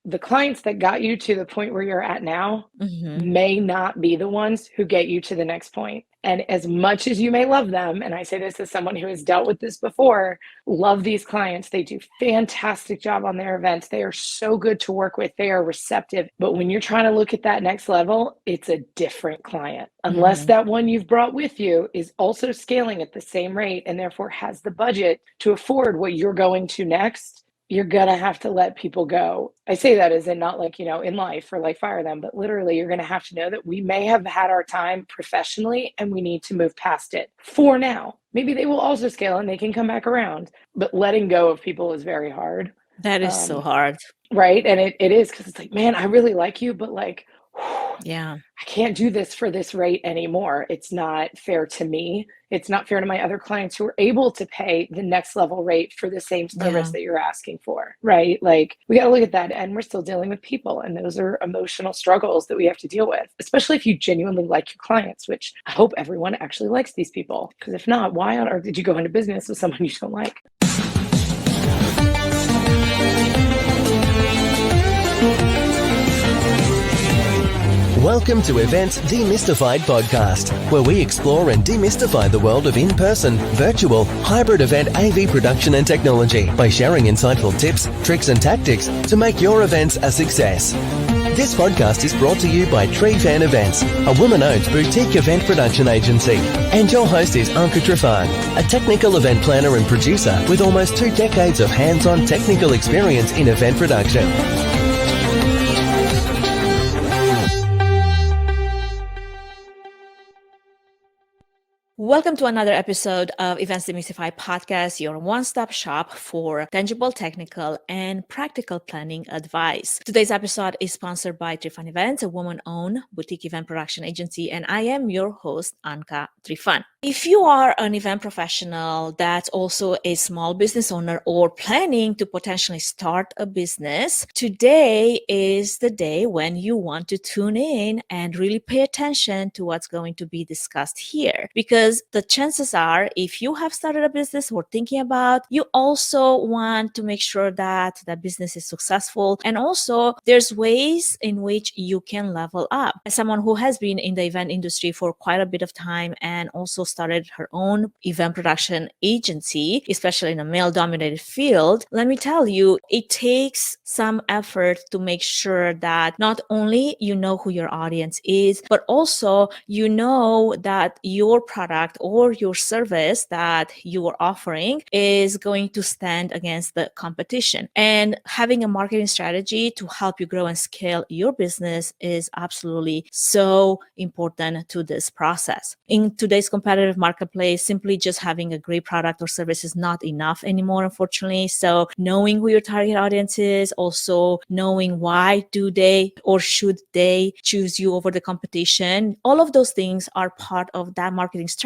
the clients that got you to the point where you're at now Mm-hmm. may not be the ones who get you to the next point. And as much as you may love them, and I say this as someone who has dealt with this before, love these clients. They do fantastic job on their events. They are so good to work with. They are receptive. But when you're trying to look at that next level, it's a different client. Unless Mm-hmm. that one you've brought with you is also scaling at the same rate and therefore has the budget to afford what you're going to next, you're going to have to let people go. I say that as in not like, in life or like fire them, but literally you're going to have to know that we may have had our time professionally and we need to move past it for now. Maybe they will also scale and they can come back around, but letting go of people is very hard. That is so hard. Right. And it is, because it's like, man, I really like you, but like, Yeah. I can't do this for this rate anymore. It's not fair to me. It's not fair to my other clients who are able to pay the next level rate for the same service Yeah. that you're asking for, right? Like, we got to look at that. And we're still dealing with people. And those are emotional struggles that we have to deal with, especially if you genuinely like your clients, which I hope everyone actually likes these people. Because if not, why on earth did you go into business with someone you don't like? Welcome to Events Demystified podcast, where we explore and demystify the world of in-person, virtual, hybrid event AV production and technology by sharing insightful tips, tricks and tactics to make your events a success. This podcast is brought to you by Tree Fan Events, a woman-owned boutique event production agency. And your host is Anka Trifan, a technical event planner and producer with almost 2 decades of hands-on technical experience in event production. Welcome to another episode of Events Demystified podcast, your one-stop shop for tangible, technical, and practical planning advice. Today's episode is sponsored by Trifan Events, a woman-owned boutique event production agency, and I am your host, Anka Trifan. If you are an event professional that's also a small business owner or planning to potentially start a business, today is the day when you want to tune in and really pay attention to what's going to be discussed here. Because the chances are, if you have started a business or thinking about, you also want to make sure that that business is successful. And also there's ways in which you can level up. As someone who has been in the event industry for quite a bit of time and also started her own event production agency, especially in a male-dominated field, let me tell you, it takes some effort to make sure that not only you know who your audience is, but also you know that your product or your service that you are offering is going to stand against the competition. And having a marketing strategy to help you grow and scale your business is absolutely so important to this process. In today's competitive marketplace, simply just having a great product or service is not enough anymore, unfortunately. So knowing who your target audience is, also knowing why do they or should they choose you over the competition, all of those things are part of that marketing strategy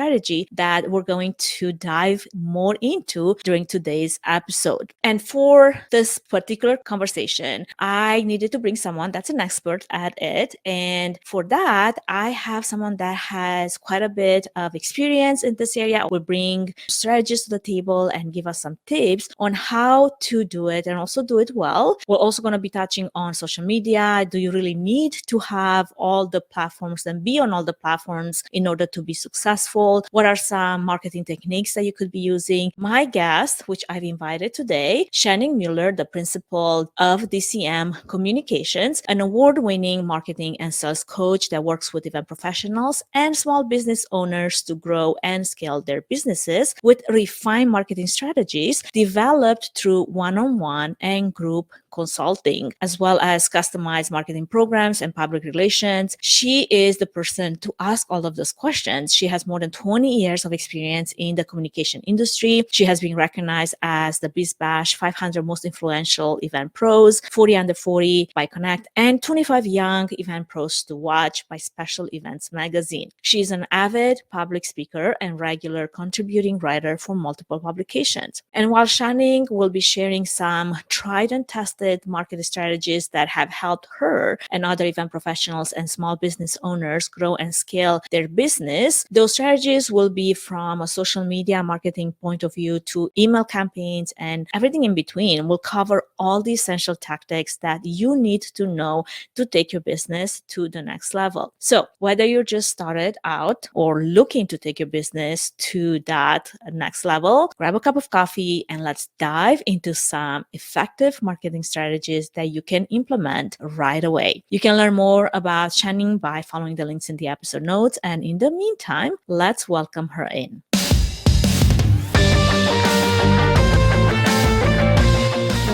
that we're going to dive more into during today's episode. And for this particular conversation, I needed to bring someone that's an expert at it. And for that, I have someone that has quite a bit of experience in this area. Will bring strategies to the table and give us some tips on how to do it and also do it well. We're also going to be touching on social media. Do you really need to have all the platforms and be on all the platforms in order to be successful? What are some marketing techniques that you could be using? My guest, which I've invited today, Shannon Mueller, the principal of DCM Communications, an award-winning marketing and sales coach that works with event professionals and small business owners to grow and scale their businesses with refined marketing strategies developed through one-on-one and group consulting, as well as customized marketing programs and public relations. She is the person to ask all of those questions. She has more than 20 years of experience in the communication industry. She has been recognized as the BizBash 500 most influential event pros, 40 under 40 by Connect, and 25 young event pros to watch by Special Events magazine. She is an avid public speaker and regular contributing writer for multiple publications. And while Shannon will be sharing some tried and tested tested marketing strategies that have helped her and other event professionals and small business owners grow and scale their business. Those strategies will be from a social media marketing point of view to email campaigns and everything in between. We'll cover all the essential tactics that you need to know to take your business to the next level. So whether you're just started out or looking to take your business to that next level, grab a cup of coffee and let's dive into some effective marketing strategies that you can implement right away. You can learn more about Channing by following the links in the episode notes. And in the meantime, let's welcome her in.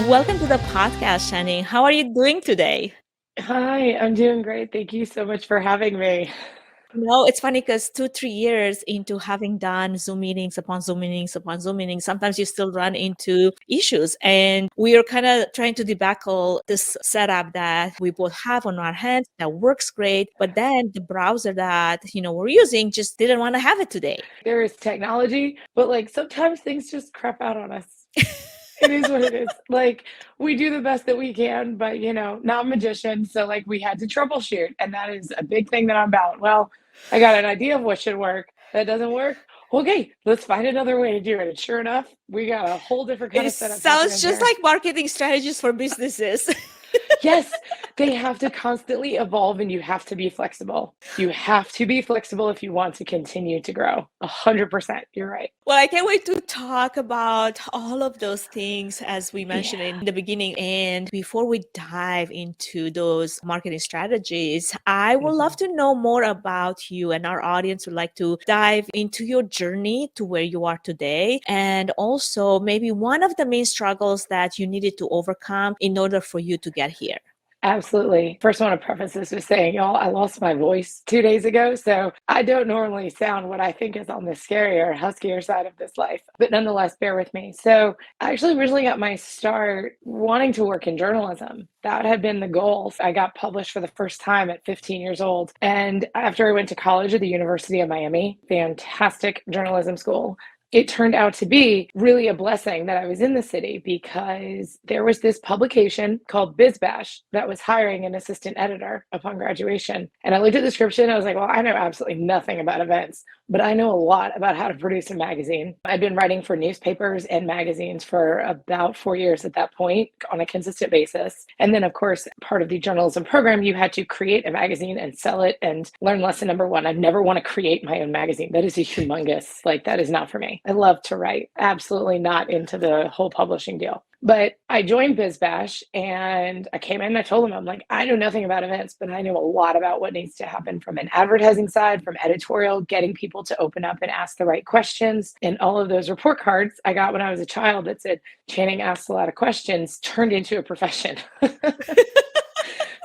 Welcome to the podcast, Channing. How are you doing today? Hi, I'm doing great. Thank you so much for having me. No, it's funny because 2-3 years into having done Zoom meetings upon Zoom meetings upon Zoom meetings, sometimes you still run into issues. And we are kind of trying to debacle this setup that we both have on our hands that works great. But then the browser that, we're using just didn't want to have it today. There is technology, but like sometimes things just crap out on us. It is what it is. Like we do the best that we can, but not magicians. So like we had to troubleshoot, and that is a big thing that I'm about. Well, I got an idea of what should work. That doesn't work. Okay, let's find another way to do it. And sure enough, we got a whole different kind of setup. It sounds just like marketing strategies for businesses. Yes, they have to constantly evolve and you have to be flexible. You have to be flexible if you want to continue to grow. 100%. You're right. Well, I can't wait to talk about all of those things as we mentioned in the beginning. And before we dive into those marketing strategies, I would love to know more about you, and our audience would like to dive into your journey to where you are today. And also maybe one of the main struggles that you needed to overcome in order for you to get here. Absolutely. First, I want to preface this with saying, y'all, I lost my voice 2 days ago, so I don't normally sound what I think is on the scarier, huskier side of this life, but nonetheless, bear with me. So I actually originally got my start wanting to work in journalism. That had been the goal. I got published for the first time at 15 years old. And after I went to college at the University of Miami, fantastic journalism school, it turned out to be really a blessing that I was in the city because there was this publication called BizBash that was hiring an assistant editor upon graduation. And I looked at the description. I was like, well, I know absolutely nothing about events, but I know a lot about how to produce a magazine. I'd been writing for newspapers and magazines for about 4 years at that point on a consistent basis. And then, of course, part of the journalism program, you had to create a magazine and sell it and learn lesson number one. I never want to create my own magazine. That is a humongous, that is not for me. I love to write, absolutely not into the whole publishing deal. But I joined BizBash and I came in and I told them, I'm like, I know nothing about events, but I know a lot about what needs to happen from an advertising side, from editorial, getting people to open up and ask the right questions. And all of those report cards I got when I was a child that said, Channing asks a lot of questions, turned into a profession.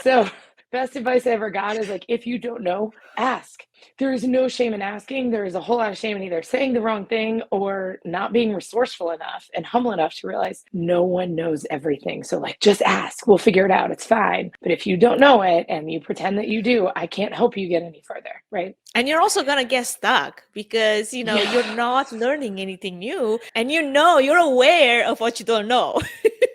So best advice I ever got is if you don't know, ask. There is no shame in asking. There is a whole lot of shame in either saying the wrong thing or not being resourceful enough and humble enough to realize no one knows everything. So just ask. We'll figure it out. It's fine. But if you don't know it and you pretend that you do, I can't help you get any further, right? And you're also going to get stuck because, you're not learning anything new and you're aware of what you don't know.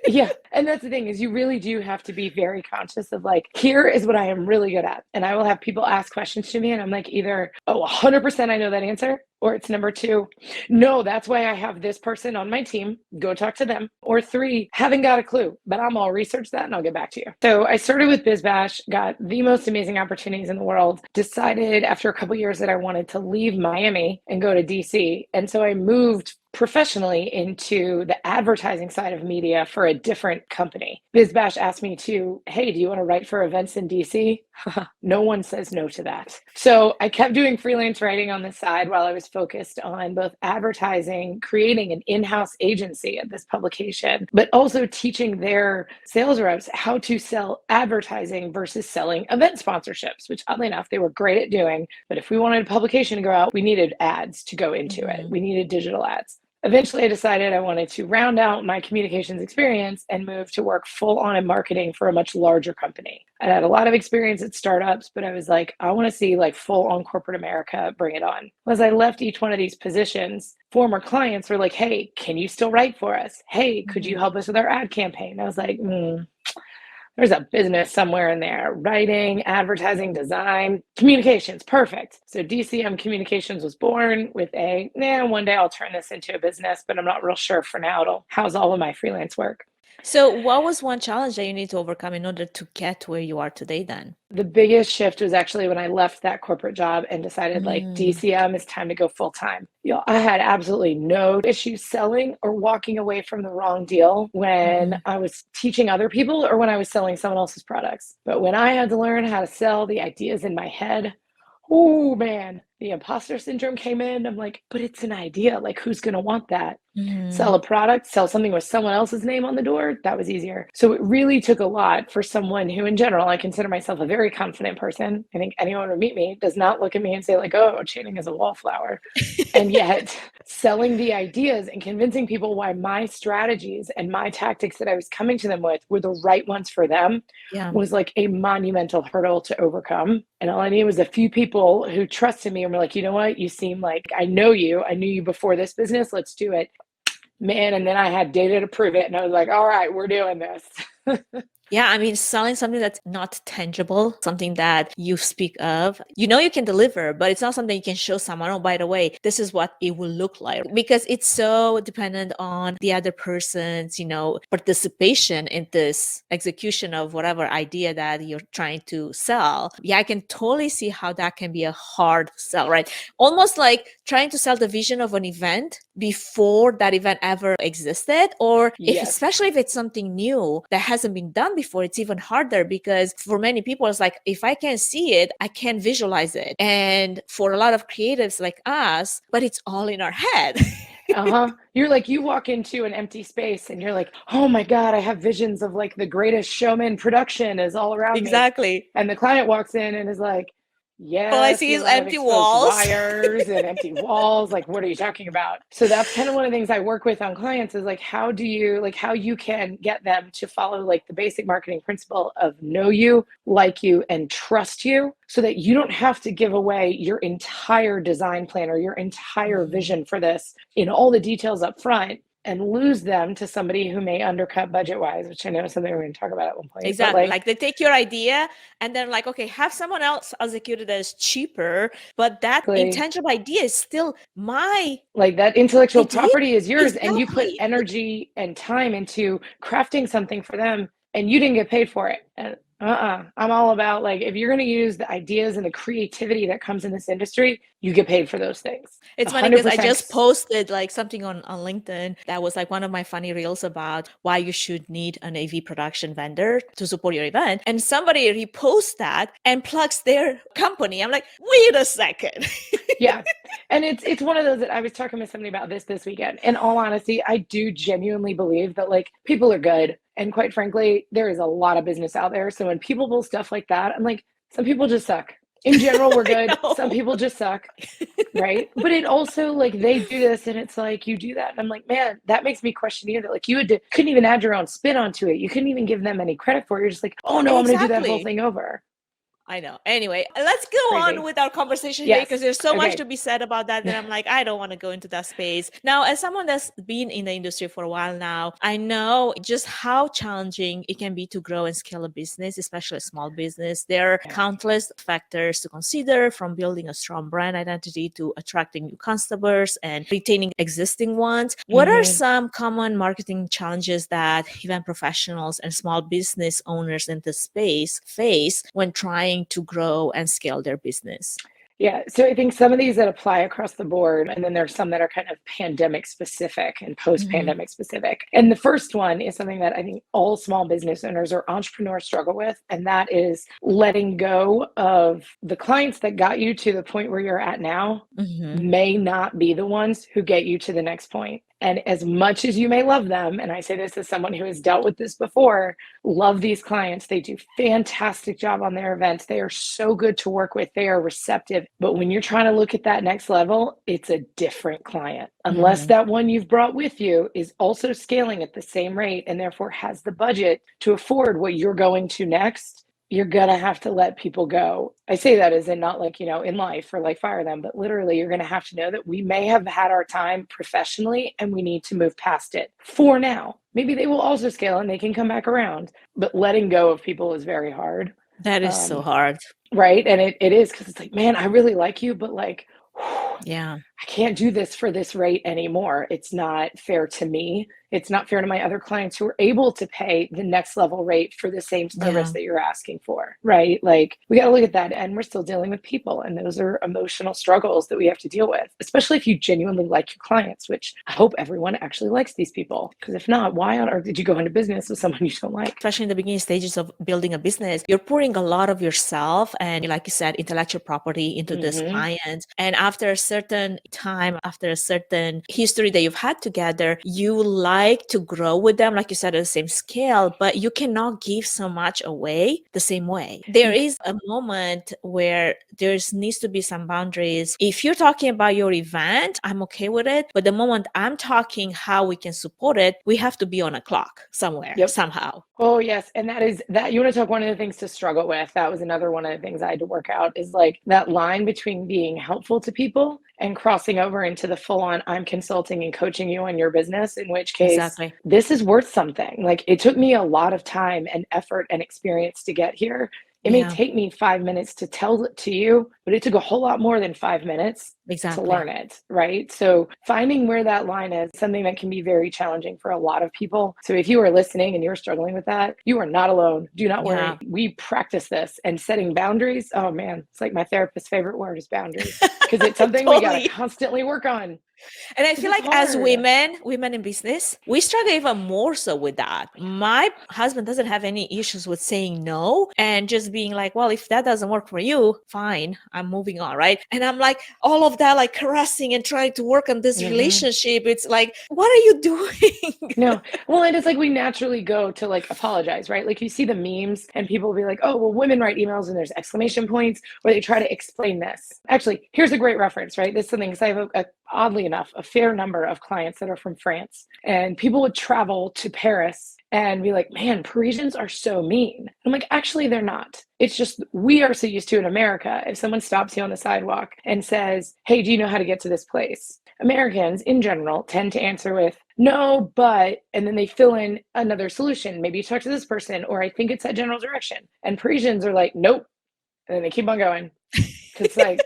Yeah. And that's the thing is you really do have to be very conscious of here is what I am really good at. And I will have people ask questions to me and I'm either, 100% I know that answer, or it's number 2, no, that's why I have this person on my team. Go talk to them. Or 3, haven't got a clue, but I'll research that and I'll get back to you. So I started with BizBash, got the most amazing opportunities in the world, decided after a couple years that I wanted to leave Miami and go to DC. And so I moved professionally into the advertising side of media for a different company. BizBash asked me hey, do you want to write for events in DC? No one says no to that. So I kept doing freelance writing on the side while I was focused on both advertising, creating an in-house agency at this publication, but also teaching their sales reps how to sell advertising versus selling event sponsorships, which oddly enough, they were great at doing. But if we wanted a publication to go out, we needed ads to go into it. We needed digital ads. eventually I decided I wanted to round out my communications experience and move to work full on in marketing for a much larger company. I had a lot of experience at startups, but I was like, I want to see like full on corporate America, bring it on. As I left each one of these positions, former clients were like, hey, can you still write for us? Hey, could you help us with our ad campaign? I was like, there's a business somewhere in there. Writing, advertising, design, communications, perfect. So DCM Communications was born with one day I'll turn this into a business, but I'm not real sure for now it'll house all of my freelance work. So what was one challenge that you need to overcome in order to get to where you are today then? The biggest shift was actually when I left that corporate job and decided like DCM is time to go full time. I had absolutely no issues selling or walking away from the wrong deal when I was teaching other people or when I was selling someone else's products. But when I had to learn how to sell the ideas in my head, oh man, the imposter syndrome came in. I'm like, but it's an idea. Like, who's going to want that? Sell a product, sell something with someone else's name on the door. That was easier. So it really took a lot for someone who, in general, I consider myself a very confident person. I think anyone who meet me does not look at me and say like, oh, Channing is a wallflower. And yet selling the ideas and convincing people why my strategies and my tactics that I was coming to them with were the right ones for them was like a monumental hurdle to overcome. And all I needed was a few people who trusted me and were like, you know what? You seem like I know you. I knew you before this business. Let's do it. Man, and then I had data to prove it. And I was like, all right, we're doing this. Yeah, I mean, selling something that's not tangible, something that you speak of, you know, you can deliver, but it's not something you can show someone, oh, by the way, this is what it will look like, because it's so dependent on the other person's, participation in this execution of whatever idea that you're trying to sell. Yeah, I can totally see how that can be a hard sell, right? Almost like trying to sell the vision of an event before that event ever existed, or especially if it's something new that hasn't been done before, it's even harder because for many people, it's like, if I can't see it, I can't visualize it. And for a lot of creatives like us, but it's all in our head. You're like, you walk into an empty space and you're like, oh my God, I have visions of like the Greatest Showman production is all around me. Exactly. And the client walks in and is like, yeah, all I see is empty walls, wires and empty walls. Like, what are you talking about? So that's kind of one of the things I work with on clients is like, how you can get them to follow like the basic marketing principle of know you, like you, and trust you so that you don't have to give away your entire design plan or your entire vision for this in all the details up front and lose them to somebody who may undercut budget-wise, which I know is something we're going to talk about at one point. Exactly. Like they take your idea and then like, okay, have someone else execute it as cheaper, but that intangible idea is still my... Like that intellectual property is yours. Exactly. And you put energy and time into crafting something for them and you didn't get paid for it. And I'm all about like, if you're going to use the ideas and the creativity that comes in this industry, you get paid for those things. It's funny because I just posted like something on LinkedIn that was like one of my funny reels about why you should need an AV production vendor to support your event. And somebody reposts that and plugs their company. I'm like, wait a second. Yeah. And it's one of those that I was talking with somebody about this weekend. In all honesty, I do genuinely believe that like people are good. And quite frankly, there is a lot of business out there. So when people pull stuff like that, I'm like, some people just suck. In general, we're good. Some people just suck, right? But it also like they do this and it's like you do that. And I'm like, man, that makes me question you that like you couldn't even add your own spin onto it. You couldn't even give them any credit for it. You're just like, oh no, I'm going to do that whole thing over. I know. Anyway, let's go on with our conversation here because there's so much to be said about that I'm like, I don't want to go into that space. Now, as someone that's been in the industry for a while now, I know just how challenging it can be to grow and scale a business, especially a small business. There are countless factors to consider, from building a strong brand identity to attracting new customers and retaining existing ones. What are some common marketing challenges that event professionals and small business owners in this space face when trying to grow and scale their business? Yeah. So I think some of these that apply across the board, and then there's some that are kind of pandemic specific and post-pandemic specific. And the first one is something that I think all small business owners or entrepreneurs struggle with. And that is letting go of the clients that got you to the point where you're at now may not be the ones who get you to the next point. And as much as you may love them, and I say this as someone who has dealt with this before, love these clients. They do fantastic job on their events. They are so good to work with. They are receptive. But when you're trying to look at that next level, it's a different client. Unless that one you've brought with you is also scaling at the same rate and therefore has the budget to afford what you're going to next, you're going to have to let people go. I say that as in not like, in life or like fire them, but literally you're going to have to know that we may have had our time professionally and we need to move past it for now. Maybe they will also scale and they can come back around, but letting go of people is very hard. That is so hard. Right. And it is, because it's like, man, I really like you, but like, yeah, I can't do this for this rate anymore. It's not fair to me. It's not fair to my other clients who are able to pay the next level rate for the same service that you're asking for, right? Like, we got to look at that, and we're still dealing with people, and those are emotional struggles that we have to deal with, especially if you genuinely like your clients, which I hope everyone actually likes these people, because if not, why on earth did you go into business with someone you don't like? Especially in the beginning stages of building a business, you're pouring a lot of yourself and, like you said, intellectual property into this client. And after a certain time, after a certain history that you've had together, you like to grow with them, like you said, at the same scale, but you cannot give so much away the same way. There is a moment where there needs to be some boundaries. If you're talking about your event, I'm okay with it. But the moment I'm talking how we can support it, we have to be on a clock somewhere, somehow. Oh, yes. And that is that you want to talk one of the things to struggle with. That was another one of the things I had to work out, is like that line between being helpful to people and crossing over into the full on, I'm consulting and coaching you on your business, in which case this is worth something. Like, it took me a lot of time and effort and experience to get here. It may take me 5 minutes to tell it to you, but it took a whole lot more than 5 minutes to learn it, right? So finding where that line is something that can be very challenging for a lot of people. So if you are listening and you're struggling with that, you are not alone. Do not worry. We practice this, and setting boundaries. Oh man, it's like my therapist's favorite word is boundaries, because it's something we got to constantly work on. And I feel like as women in business, we struggle even more so with that. My husband doesn't have any issues with saying no and just being like, well, if that doesn't work for you, fine, I'm moving on, right? And I'm like, all of that, like caressing and trying to work on this relationship. It's like, what are you doing? No. Well, and it's like we naturally go to like apologize, right? Like, you see the memes and people will be like, oh, well, women write emails and there's exclamation points, or they try to explain this. Actually, here's a great reference, right? This is something, because I have oddly enough, a fair number of clients that are from France, and people would travel to Paris and be like, man, Parisians are so mean. I'm like, actually, they're not. It's just, we are so used to in America, if someone stops you on the sidewalk and says, hey, do you know how to get to this place? Americans in general tend to answer with no, but, and then they fill in another solution. Maybe you talk to this person, or I think it's that general direction. And Parisians are like, nope. And then they keep on going. Because like,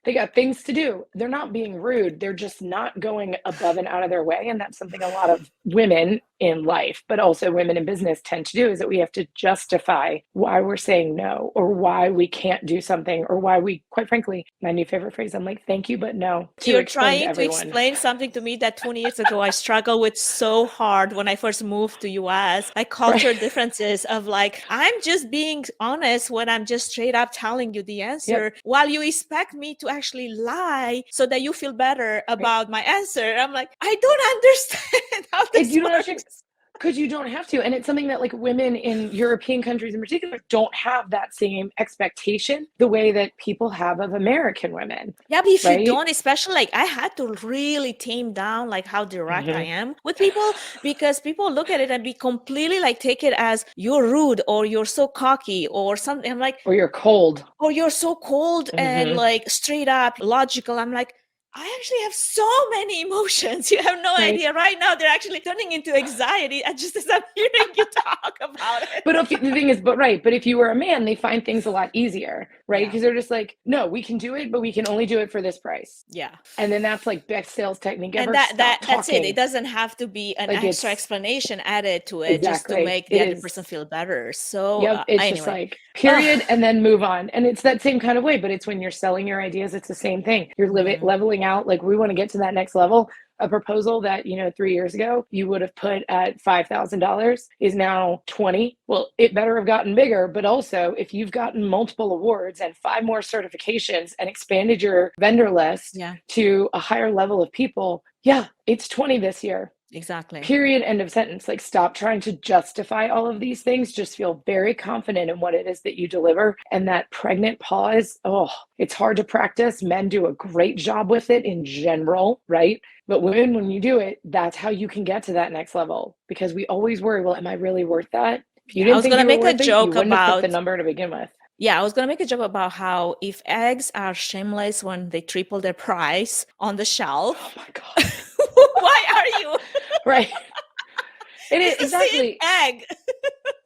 they got things to do. They're not being rude. They're just not going above and out of their way. And that's something a lot of women in life, but also women in business tend to do, is that we have to justify why we're saying no, or why we can't do something, or why we, quite frankly, my new favorite phrase, I'm like, thank you, but no. You're trying to explain something to me that 20 years ago I struggled with so hard when I first moved to US, like culture differences of like, I'm just being honest when I'm just straight up telling you the answer, while you expect me to actually lie so that you feel better about my answer. I'm like, I don't understand how this works. Because you don't have to. And it's something that like women in European countries in particular don't have that same expectation the way that people have of American women. Yeah, but if you don't, especially like I had to really tame down like how direct I am with people, because people look at it and be completely like take it as you're rude, or you're so cocky, or something. I'm like, or you're cold. Or you're so cold and like straight up logical. I'm like, I actually have so many emotions. You have no idea. Right now, they're actually turning into anxiety. I just as I'm hearing you talk about it. But the thing is, but if you were a man, they find things a lot easier, right? Because they're just like, no, we can do it, but we can only do it for this price. Yeah. And then that's like best sales technique ever. And that's it. It doesn't have to be an extra explanation added to it just to make the other person feel better. So it's just like period, and then move on. And it's that same kind of way, but it's when you're selling your ideas, it's the same thing. You're leveling out, like we want to get to that next level. A proposal that, 3 years ago you would have put at $5,000 is now 20. Well, it better have gotten bigger, but also if you've gotten multiple awards and 5 more certifications and expanded your vendor list to a higher level of people, it's 20 this year. Exactly. Period. End of sentence. Like, stop trying to justify all of these things. Just feel very confident in what it is that you deliver. And that pregnant pause, it's hard to practice. Men do a great job with it in general, right? But women, when you do it, that's how you can get to that next level. Because we always worry, well, am I really worth that? If you didn't think you were worth it, you wouldn't have put the number to begin with. Yeah, I was going to make a joke about how if eggs are shameless when they triple their price on the shelf. Oh my God. Why are you? Right. It is It's the exactly same egg.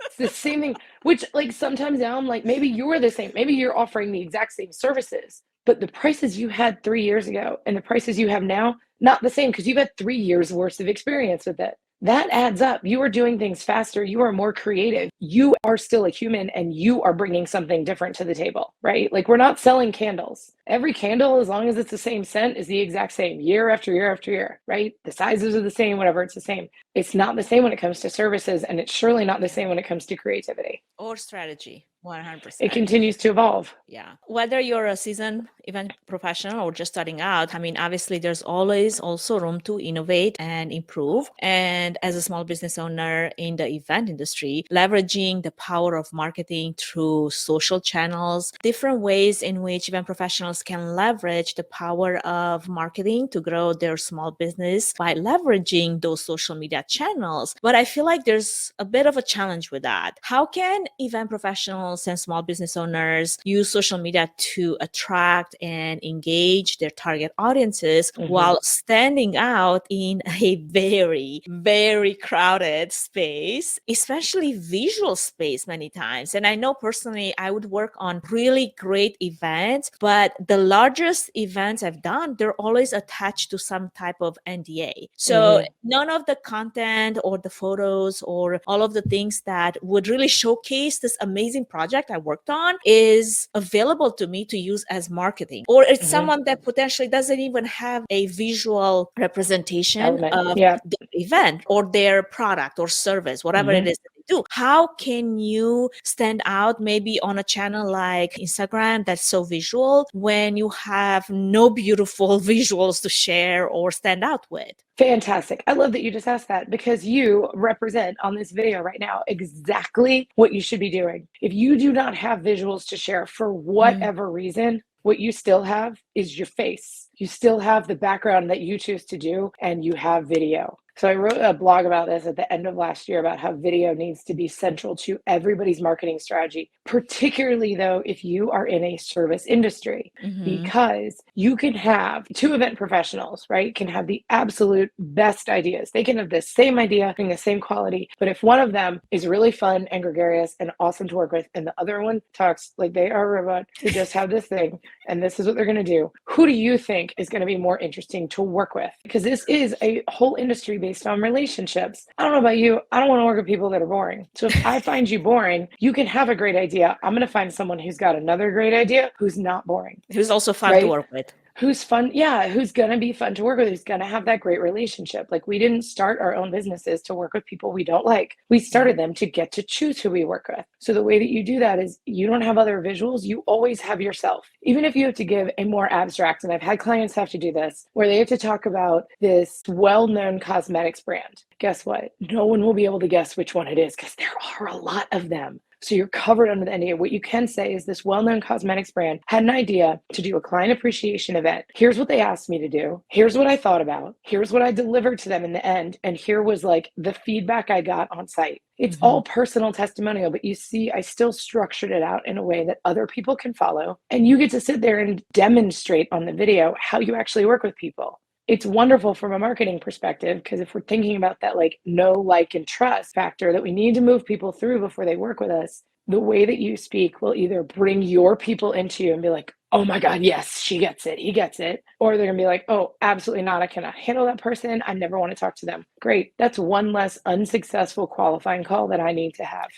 It's the same thing, which like sometimes now I'm like, maybe you're the same. Maybe you're offering the exact same services, but the prices you had 3 years ago and the prices you have now, not the same, because you've had 3 years worth of experience with it. That adds up. You are doing things faster. You are more creative. You are still a human and you are bringing something different to the table, right? Like, we're not selling candles. Every candle, as long as it's the same scent, is the exact same year after year after year, right? The sizes are the same, whatever, it's the same. It's not the same when it comes to services, and it's surely not the same when it comes to creativity. Or strategy. 100%. It continues to evolve. Yeah. Whether you're a seasoned event professional or just starting out, I mean, obviously there's always also room to innovate and improve. And as a small business owner in the event industry, leveraging the power of marketing through social channels, different ways in which event professionals can leverage the power of marketing to grow their small business by leveraging those social media channels. But I feel like there's a bit of a challenge with that. How can event professionals and small business owners use social media to attract and engage their target audiences while standing out in a very, very crowded space, especially visual space many times? And I know personally, I would work on really great events, but the largest events I've done, they're always attached to some type of NDA. So none of the content or the photos or all of the things that would really showcase this amazing project I worked on is available to me to use as marketing. Or it's someone that potentially doesn't even have a visual representation of the event or their product or service, whatever it is that they do. How can you stand out maybe on a channel like Instagram that's so visual when you have no beautiful visuals to share or stand out with? Fantastic. I love that you just asked that, because you represent on this video right now exactly what you should be doing. If you do not have visuals to share for whatever reason, what you still have is your face. You still have the background that you choose to do, and you have video. So I wrote a blog about this at the end of last year about how video needs to be central to everybody's marketing strategy, particularly though if you are in a service industry, because you can have 2 event professionals, right, can have the absolute best ideas. They can have the same idea, bring the same quality, but if one of them is really fun and gregarious and awesome to work with, and the other one talks like they are a robot who just have this thing and this is what they're going to do, who do you think is going to be more interesting to work with? Because this is a whole industry based on relationships. I don't know about you. I don't want to work with people that are boring. So if I find you boring, you can have a great idea. I'm going to find someone who's got another great idea who's not boring. Who's also fun to work with. Who's fun. Yeah. Who's going to be fun to work with. Who's going to have that great relationship. Like, we didn't start our own businesses to work with people we don't like. We started them to get to choose who we work with. So the way that you do that is you don't have other visuals. You always have yourself. Even if you have to give a more abstract, and I've had clients have to do this, where they have to talk about this well-known cosmetics brand. Guess what? No one will be able to guess which one it is, because there are a lot of them. So you're covered under the NDA. What you can say is this well-known cosmetics brand had an idea to do a client appreciation event. Here's what they asked me to do. Here's what I thought about. Here's what I delivered to them in the end. And here was like the feedback I got on site. It's all personal testimonial, but you see, I still structured it out in a way that other people can follow. And you get to sit there and demonstrate on the video how you actually work with people. It's wonderful from a marketing perspective, because if we're thinking about that like know, like, and trust factor that we need to move people through before they work with us, the way that you speak will either bring your people into you and be like, oh my God, yes, she gets it, he gets it. Or they're gonna be like, oh, absolutely not, I cannot handle that person, I never want to talk to them. Great, that's one less unsuccessful qualifying call that I need to have.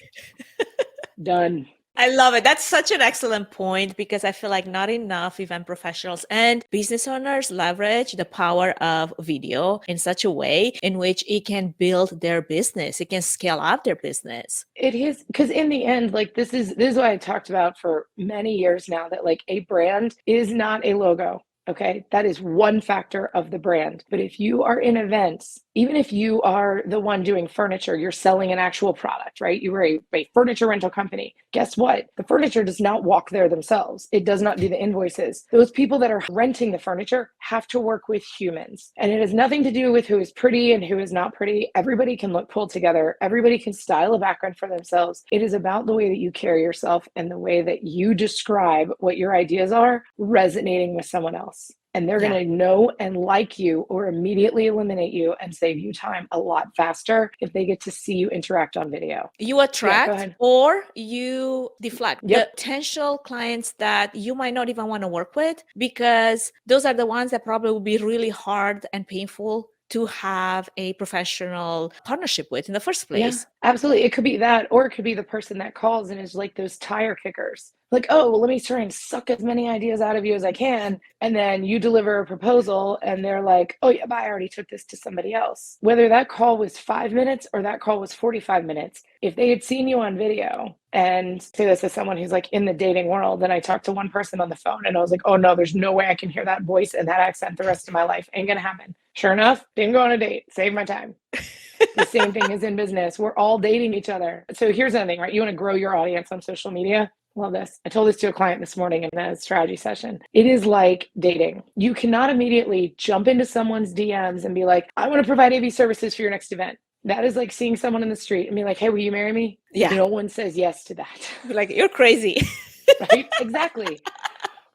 Done. I love it. That's such an excellent point because I feel like not enough event professionals and business owners leverage the power of video in such a way in which it can build their business. It can scale up their business. It is, because in the end, like this is what I talked about for many years now, that like a brand is not a logo. Okay, that is one factor of the brand. But if you are in events, even if you are the one doing furniture, you're selling an actual product, right? You are a furniture rental company. Guess what? The furniture does not walk there themselves. It does not do the invoices. Those people that are renting the furniture have to work with humans. And it has nothing to do with who is pretty and who is not pretty. Everybody can look pulled together. Everybody can style a background for themselves. It is about the way that you carry yourself and the way that you describe what your ideas are resonating with someone else. And they're going to know and like you or immediately eliminate you and save you time a lot faster if they get to see you interact on video. You attract or you deflect the potential clients that you might not even want to work with, because those are the ones that probably will be really hard and painful to have a professional partnership with in the first place. Yeah, absolutely. It could be that, or it could be the person that calls and is like those tire kickers. Like, oh, well, let me try and suck as many ideas out of you as I can. And then you deliver a proposal and they're like, oh yeah, but I already took this to somebody else. Whether that call was 5 minutes or that call was 45 minutes, if they had seen you on video, and say this as someone who's like in the dating world, and I talked to one person on the phone and I was like, oh no, there's no way I can hear that voice and that accent the rest of my life. Ain't gonna happen. Sure enough, didn't go on a date. Save my time. The same thing is in business. We're all dating each other. So here's the thing, right? You want to grow your audience on social media? Love this. I told this to a client this morning in a strategy session. It is like dating. You cannot immediately jump into someone's DMs and be like, I want to provide AV services for your next event. That is like seeing someone in the street and be like, hey, will you marry me? Yeah. No one says yes to that. Like, you're crazy. Right? Exactly.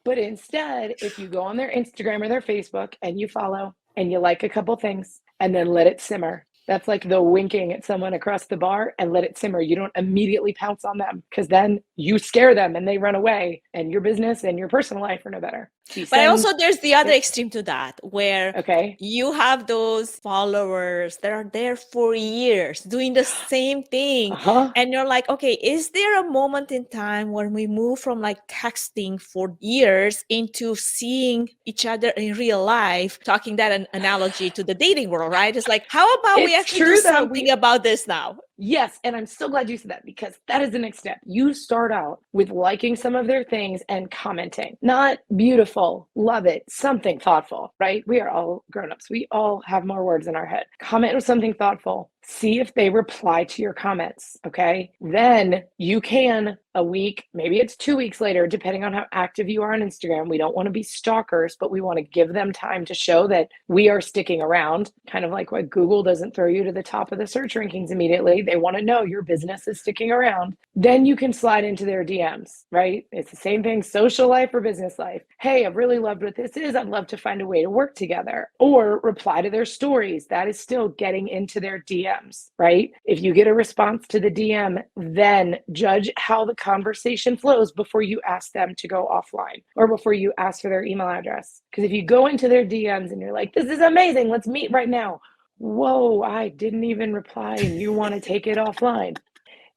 But instead, if you go on their Instagram or their Facebook and you follow and you like a couple things and then let it simmer. That's like the winking at someone across the bar and let it simmer. You don't immediately pounce on them, because then you scare them and they run away and your business and your personal life are no better. But also there's the other extreme to that, where you have those followers that are there for years doing the same thing. And you're like, okay, is there a moment in time when we move from like texting for years into seeing each other in real life, talking that analogy to the dating world, right? It's like, how about we actually do something about this now? Yes. And I'm so glad you said that, because that is the next step. You start out with liking some of their things and commenting. Not beautiful, love it, something thoughtful, right? We are all grown-ups. We all have more words in our head. Comment with something thoughtful. See if they reply to your comments, okay? Then you can, a week, maybe it's 2 weeks later, depending on how active you are on Instagram. We don't want to be stalkers, but we want to give them time to show that we are sticking around. Kind of like what Google doesn't throw you to the top of the search rankings immediately. They want to know your business is sticking around. Then you can slide into their DMs, right? It's the same thing, social life or business life. Hey, I've really loved what this is. I'd love to find a way to work together. Or reply to their stories. That is still getting into their DMs, right? If you get a response to the DM, then judge how the conversation flows before you ask them to go offline or before you ask for their email address. Because if you go into their DMs and you're like, this is amazing, let's meet right now. Whoa, I didn't even reply and you want to take it offline.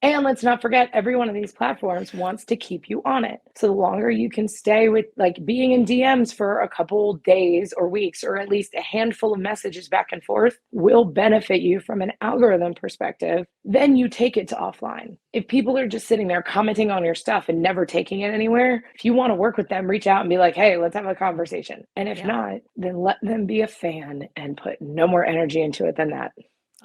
And let's not forget, every one of these platforms wants to keep you on it. So the longer you can stay with like being in DMs for a couple days or weeks, or at least a handful of messages back and forth, will benefit you from an algorithm perspective. Then you take it to offline. If people are just sitting there commenting on your stuff and never taking it anywhere, if you want to work with them, reach out and be like, hey, let's have a conversation. And if not, then let them be a fan and put no more energy into it than that.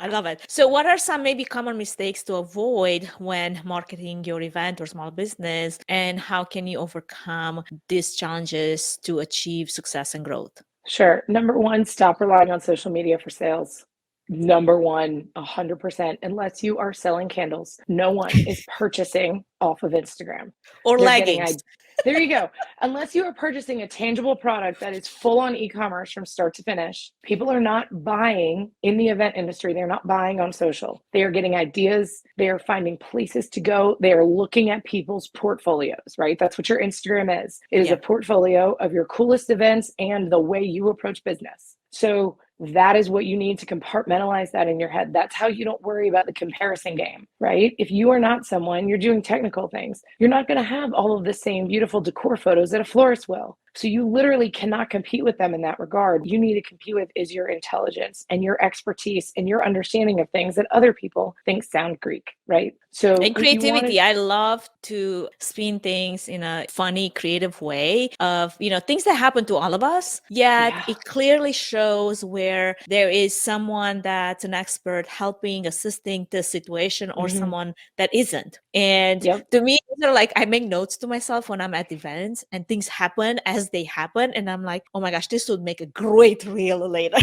I love it. So what are some maybe common mistakes to avoid when marketing your event or small business, and how can you overcome these challenges to achieve success and growth? Sure. Number one, stop relying on social media for sales. Number one, 100%, unless you are selling candles, no one is purchasing off of Instagram. Or leggings. There you go. Unless you are purchasing a tangible product that is full on e-commerce from start to finish, people are not buying in the event industry. They're not buying on social. They are getting ideas. They are finding places to go. They are looking at people's portfolios, right? That's what your Instagram is. It is a portfolio of your coolest events and the way you approach business. So That is what you need to compartmentalize that in your head. That's how you don't worry about the comparison game, right? If you are not someone, you're doing technical things, you're not going to have all of the same beautiful decor photos that a florist will. So you literally cannot compete with them in that regard. You need to compete with is your intelligence and your expertise and your understanding of things that other people think sound Greek, right? So and creativity, I love to spin things in a funny, creative way of, things that happen to all of us, yet it clearly shows where there is someone that's an expert helping, assisting the situation, or someone that isn't. And to me, like, I make notes to myself when I'm at events and things happen as they happen. And I'm like, oh my gosh, this would make a great reel later.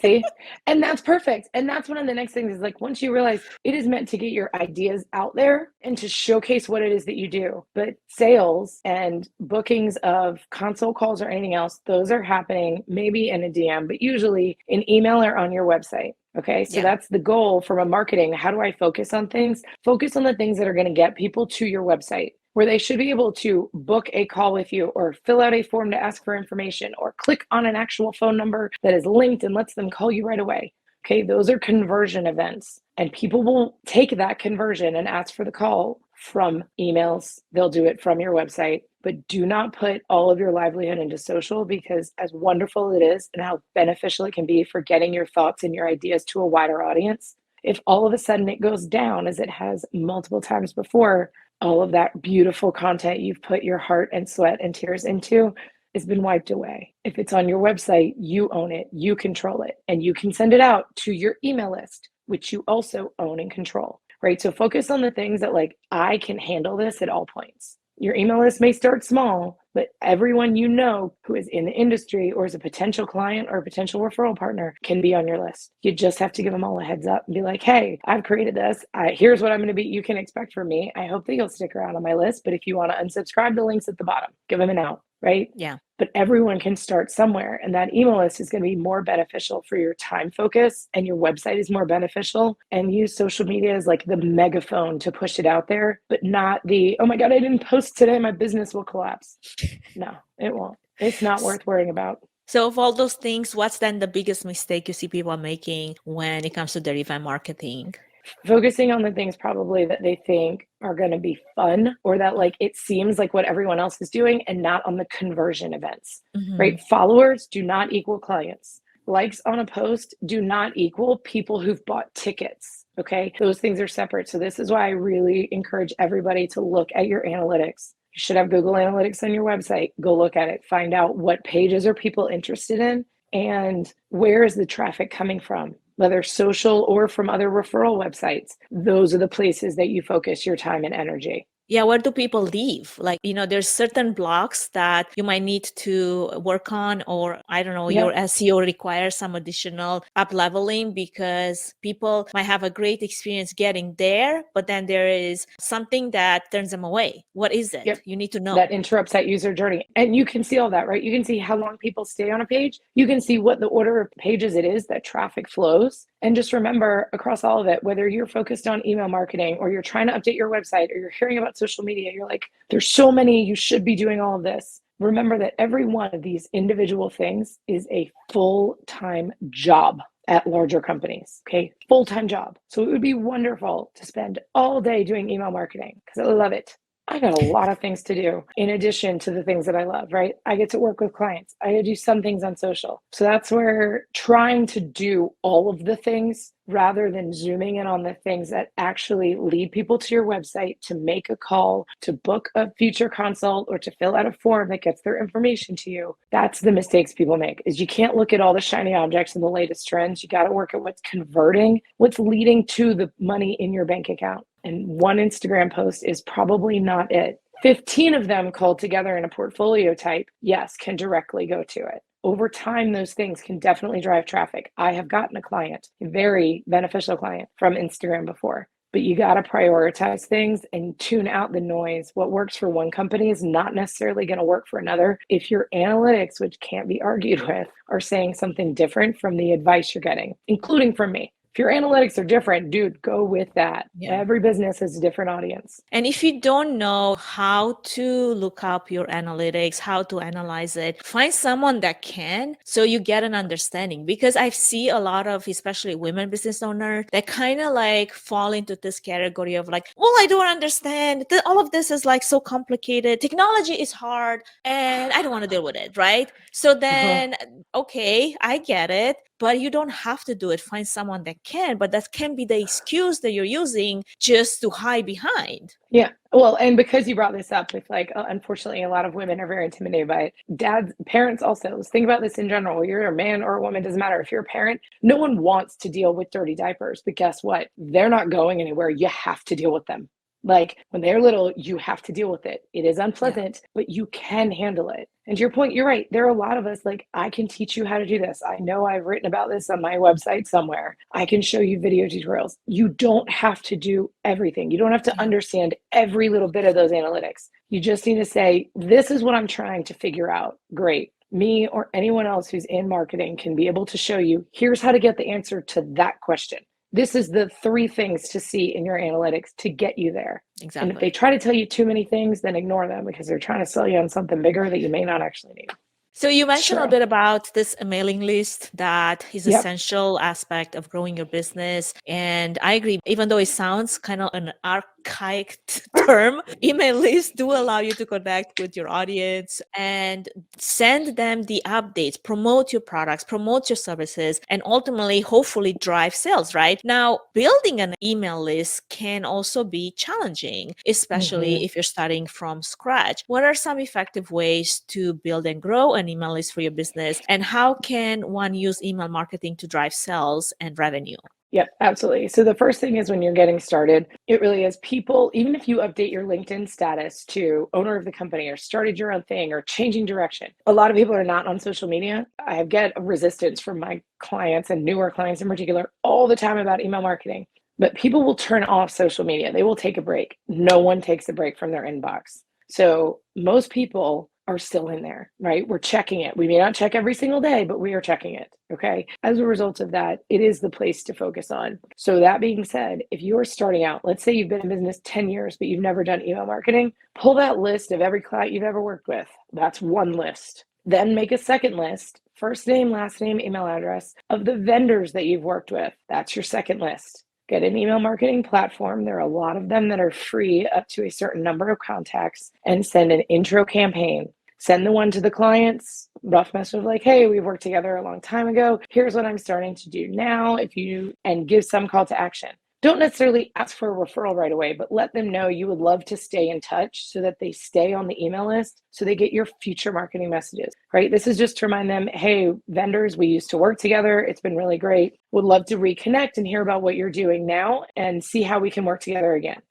See? And that's perfect. And that's one of the next things is like, once you realize it is meant to get your ideas out there and to showcase what it is that you do. But sales and bookings of consult calls or anything else, those are happening maybe in a DM, but usually in email or on your website. Okay. So that's the goal from a marketing. How do I focus on things? Focus on the things that are going to get people to your website, where they should be able to book a call with you or fill out a form to ask for information or click on an actual phone number that is linked and lets them call you right away. Okay, those are conversion events, and people will take that conversion and ask for the call from emails. They'll do it from your website, but do not put all of your livelihood into social, because as wonderful it is and how beneficial it can be for getting your thoughts and your ideas to a wider audience, if all of a sudden it goes down as it has multiple times before, all of that beautiful content you've put your heart and sweat and tears into has been wiped away. If it's on your website, you own it, you control it, and you can send it out to your email list, which you also own and control, right? So focus on the things that, like, I can handle this at all points. Your email list may start small, but everyone you know who is in the industry or is a potential client or a potential referral partner can be on your list. You just have to give them all a heads up and be like, hey, I've created this. Here's what I'm going to be. You can expect from me. I hope that you'll stick around on my list. But if you want to unsubscribe, the link's at the bottom. Give them an out, right? Yeah. But everyone can start somewhere. And that email list is going to be more beneficial for your time focus, and your website is more beneficial. And use social media as like the megaphone to push it out there, but not the, oh my God, I didn't post today, my business will collapse. No, it won't. It's not worth worrying about. So of all those things, what's then the biggest mistake you see people making when it comes to their event marketing? Focusing on the things probably that they think are going to be fun, or that like it seems like what everyone else is doing, and not on the conversion events, right? Followers do not equal clients. Likes on a post do not equal people who've bought tickets. Okay. Those things are separate. So this is why I really encourage everybody to look at your analytics. You should have Google Analytics on your website. Go look at it. Find out what pages are people interested in and where is the traffic coming from, whether social or from other referral websites. Those are the places that you focus your time and energy. Yeah, where do people live? Like, there's certain blocks that you might need to work on, or I don't know, your SEO requires some additional up leveling, because people might have a great experience getting there, but then there is something that turns them away. What is it? You need to know. That interrupts that user journey. And you can see all that, right? You can see how long people stay on a page. You can see what the order of pages it is that traffic flows. And just remember, across all of it, whether you're focused on email marketing or you're trying to update your website or you're hearing about social media, you're like, there's so many, you should be doing all of this. Remember that every one of these individual things is a full-time job at larger companies, okay? Full-time job. So it would be wonderful to spend all day doing email marketing, because I love it. I got a lot of things to do in addition to the things that I love, right? I get to work with clients. I get to do some things on social. So that's where trying to do all of the things rather than zooming in on the things that actually lead people to your website, to make a call, to book a future consult, or to fill out a form that gets their information to you. That's the mistakes people make, is you can't look at all the shiny objects and the latest trends. You got to work at what's converting, what's leading to the money in your bank account. And one Instagram post is probably not it. 15 of them called together in a portfolio type, yes, can directly go to it. Over time, those things can definitely drive traffic. I have gotten a client, a very beneficial client from Instagram before, but you got to prioritize things and tune out the noise. What works for one company is not necessarily going to work for another. If your analytics, which can't be argued with, are saying something different from the advice you're getting, including from me. If your analytics are different, dude, go with that. Yeah. Every business has a different audience. And if you don't know how to look up your analytics, how to analyze it, find someone that can so you get an understanding. Because I see a lot of, especially women business owners, that kind of like fall into this category of like, well, I don't understand. All of this is like so complicated. Technology is hard and I don't want to deal with it, right? So then, okay, I get it. But you don't have to do it. Find someone that can, but that can be the excuse that you're using just to hide behind. Yeah. Well, and because you brought this up with like, unfortunately, a lot of women are very intimidated by it. Parents also, let's think about this in general. You're a man or a woman, doesn't matter. If you're a parent, no one wants to deal with dirty diapers, but guess what? They're not going anywhere. You have to deal with them. Like when they're little, you have to deal with it. It is unpleasant, but you can handle it. And to your point, you're right. There are a lot of us like, I can teach you how to do this. I know I've written about this on my website somewhere. I can show you video tutorials. You don't have to do everything. You don't have to understand every little bit of those analytics. You just need to say, this is what I'm trying to figure out. Great. Me or anyone else who's in marketing can be able to show you, here's how to get the answer to that question. This is the 3 things to see in your analytics to get you there. Exactly. And if they try to tell you too many things, then ignore them because they're trying to sell you on something bigger that you may not actually need. So you mentioned a bit about this mailing list that is essential aspect of growing your business. And I agree, even though it sounds kind of an archaic term, email lists do allow you to connect with your audience and send them the updates, promote your products, promote your services, and ultimately, hopefully drive sales, right? Now, building an email list can also be challenging, especially if you're starting from scratch. What are some effective ways to build and grow an email list for your business, and how can one use email marketing to drive sales and revenue? Yeah, absolutely. So the first thing is when you're getting started, it really is people, even if you update your LinkedIn status to owner of the company or started your own thing or changing direction, a lot of people are not on social media. I get resistance from my clients and newer clients in particular all the time about email marketing, but people will turn off social media. They will take a break. No one takes a break from their inbox. So most people are still in there, right? We're checking it. We may not check every single day, but we are checking it. Okay. As a result of that, it is the place to focus on. So that being said, if you are starting out, let's say you've been in business 10 years, but you've never done email marketing, pull that list of every client you've ever worked with. That's one list. Then make a second list, first name, last name, email address of the vendors that you've worked with. That's your second list. Get an email marketing platform. There are a lot of them that are free up to a certain number of contacts, and send an intro campaign. Send the one to the clients, rough message like, hey, we've worked together a long time ago. Here's what I'm starting to do now. And give some call to action. Don't necessarily ask for a referral right away, but let them know you would love to stay in touch so that they stay on the email list so they get your future marketing messages, right? This is just to remind them, hey, vendors, we used to work together. It's been really great. Would love to reconnect and hear about what you're doing now and see how we can work together again.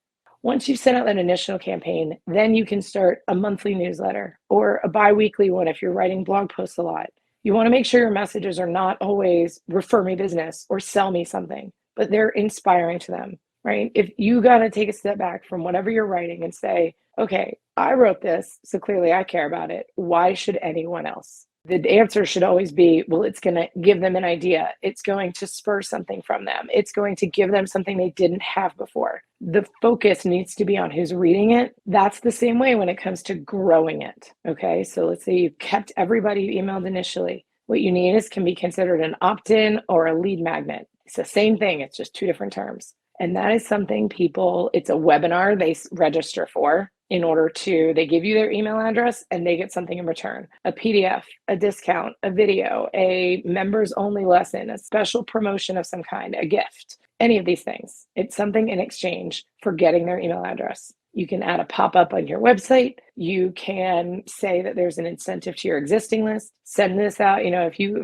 Once you've sent out that initial campaign, then you can start a monthly newsletter or a bi-weekly one if you're writing blog posts a lot. You want to make sure your messages are not always refer me business or sell me something, but they're inspiring to them, right? If you got to take a step back from whatever you're writing and say, okay, I wrote this, so clearly I care about it. Why should anyone else? The answer should always be, well, it's going to give them an idea. It's going to spur something from them. It's going to give them something they didn't have before. The focus needs to be on who's reading it. That's the same way when it comes to growing it. Okay, so let's say you've kept everybody you emailed initially. What you need can be considered an opt-in or a lead magnet. It's the same thing. It's just 2 different terms. And that is something it's a webinar they register for. They give you their email address and they get something in return, a PDF, a discount, a video, a members only lesson, a special promotion of some kind, a gift, any of these things. It's something in exchange for getting their email address. You can add a pop-up on your website. You can say that there's an incentive to your existing list. Send this out.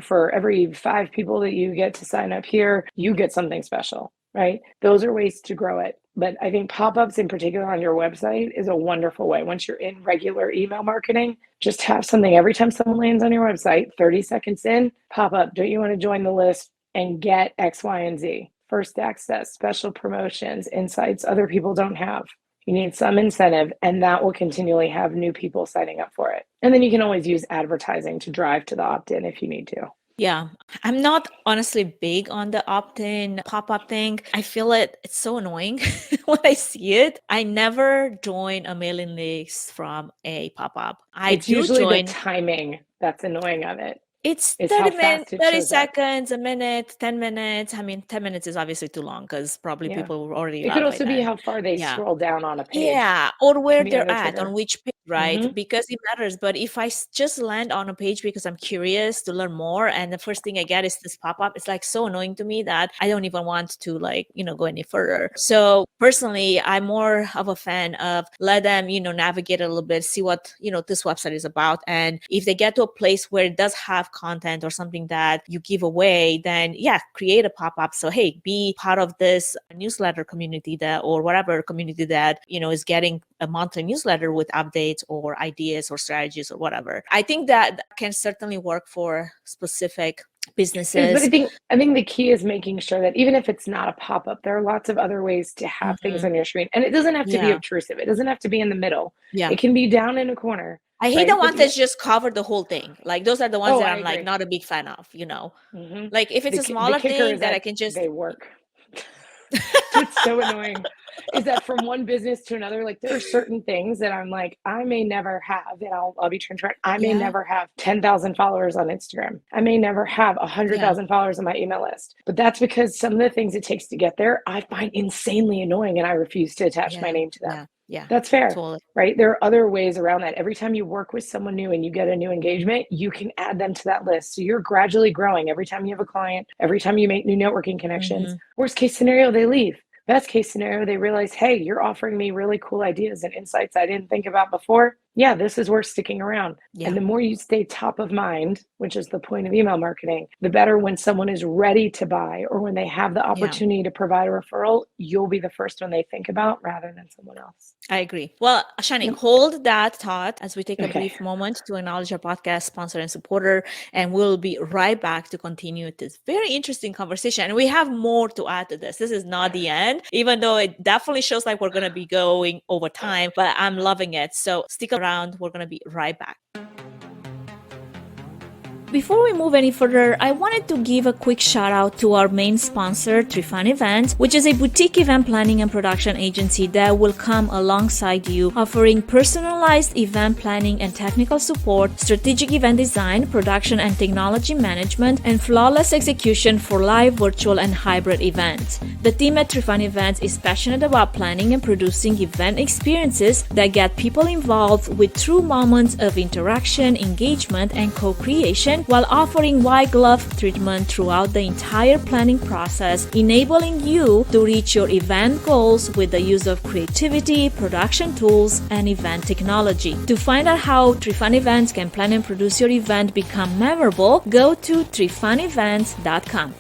For every 5 people that you get to sign up here, you get something special, right? Those are ways to grow it. But I think pop-ups in particular on your website is a wonderful way. Once you're in regular email marketing, just have something every time someone lands on your website, 30 seconds in, pop up. Don't you want to join the list and get X, Y, and Z? First access, special promotions, insights other people don't have. You need some incentive, and that will continually have new people signing up for it. And then you can always use advertising to drive to the opt-in if you need to. Yeah, I'm not honestly big on the opt-in pop-up thing. I feel it's so annoying when I see it. I never join a mailing list from a pop-up. I It's do usually the join. timing that's annoying of it, It's is how 30 minutes, fast it 30 shows up. seconds, a minute, 10 minutes. I mean, 10 minutes is obviously too long because probably Yeah. people will already It could left by also be then. how far they Yeah. scroll down on a page. Yeah, or where Can be they're another at, on trigger. which page, right? Mhm. Because it matters. But if I just land on a page because I'm curious to learn more, and the first thing I get is this pop-up, it's like so annoying to me that I don't even want to go any further. So personally, I'm more of a fan of let them, navigate a little bit, see what, this website is about. And if they get to a place where it does have content or something that you give away, then yeah, create a pop-up. So hey, be part of this newsletter community that, or whatever community that, is getting a monthly newsletter with updates or ideas or strategies or whatever. I think that can certainly work for specific businesses. But I think the key is making sure that even if it's not a pop-up, there are lots of other ways to have things Mhm. on your screen. And it doesn't have to be Yeah. obtrusive. It doesn't have to be in the middle. Yeah. It can be down in a corner, I hate the right? ones that just cover the whole thing. Like those are the ones Oh, that I I'm like agree. not a big fan of, Hmm. Like if it's a The smaller kicker thing is that I that can just they work. What's so annoying is that from one business to another, like there are certain things that I'm like, I may never have, and I'll be transparent. I may yeah. never have 10,000 followers on Instagram. I may never have Yeah. 100,000 followers on my email list. But that's because some of the things it takes to get there, I find insanely annoying, and I refuse to attach my Yeah. name to them. Yeah. Yeah. That's fair, Totally. right? There are other ways around that. Every time you work with someone new and you get a new engagement, you can add them to that list. So you're gradually growing every time you have a client, every time you make new networking connections. Hmm. Worst case scenario, they leave. Best case scenario, they realize, hey, you're offering me really cool ideas and insights I didn't think about before. Yeah, this is worth sticking around. Yeah. And the more you stay top of mind, which is the point of email marketing, the better when someone is ready to buy or when they have the Yeah. opportunity to provide a referral, you'll be the first one they think about rather than someone else. I agree. Well, Shani, Yep. hold that thought as we take a Okay. brief moment to acknowledge our podcast sponsor and supporter, and we'll be right back to continue this very interesting conversation. And we have more to add to this. This is not the end, even though it definitely shows like we're going to be going over time, but I'm loving it. So stick around. We're going to be right back. Before we move any further, I wanted to give a quick shout out to our main sponsor, Trifan Events, which is a boutique event planning and production agency that will come alongside you, offering personalized event planning and technical support, strategic event design, production and technology management, and flawless execution for live, virtual, and hybrid events. The team at Trifan Events is passionate about planning and producing event experiences that get people involved with true moments of interaction, engagement, and co-creation, while offering white glove treatment throughout the entire planning process, enabling you to reach your event goals with the use of creativity, production tools, and event technology. To find out how Trifan Events can plan and produce your event become memorable, go to trifanevents.com.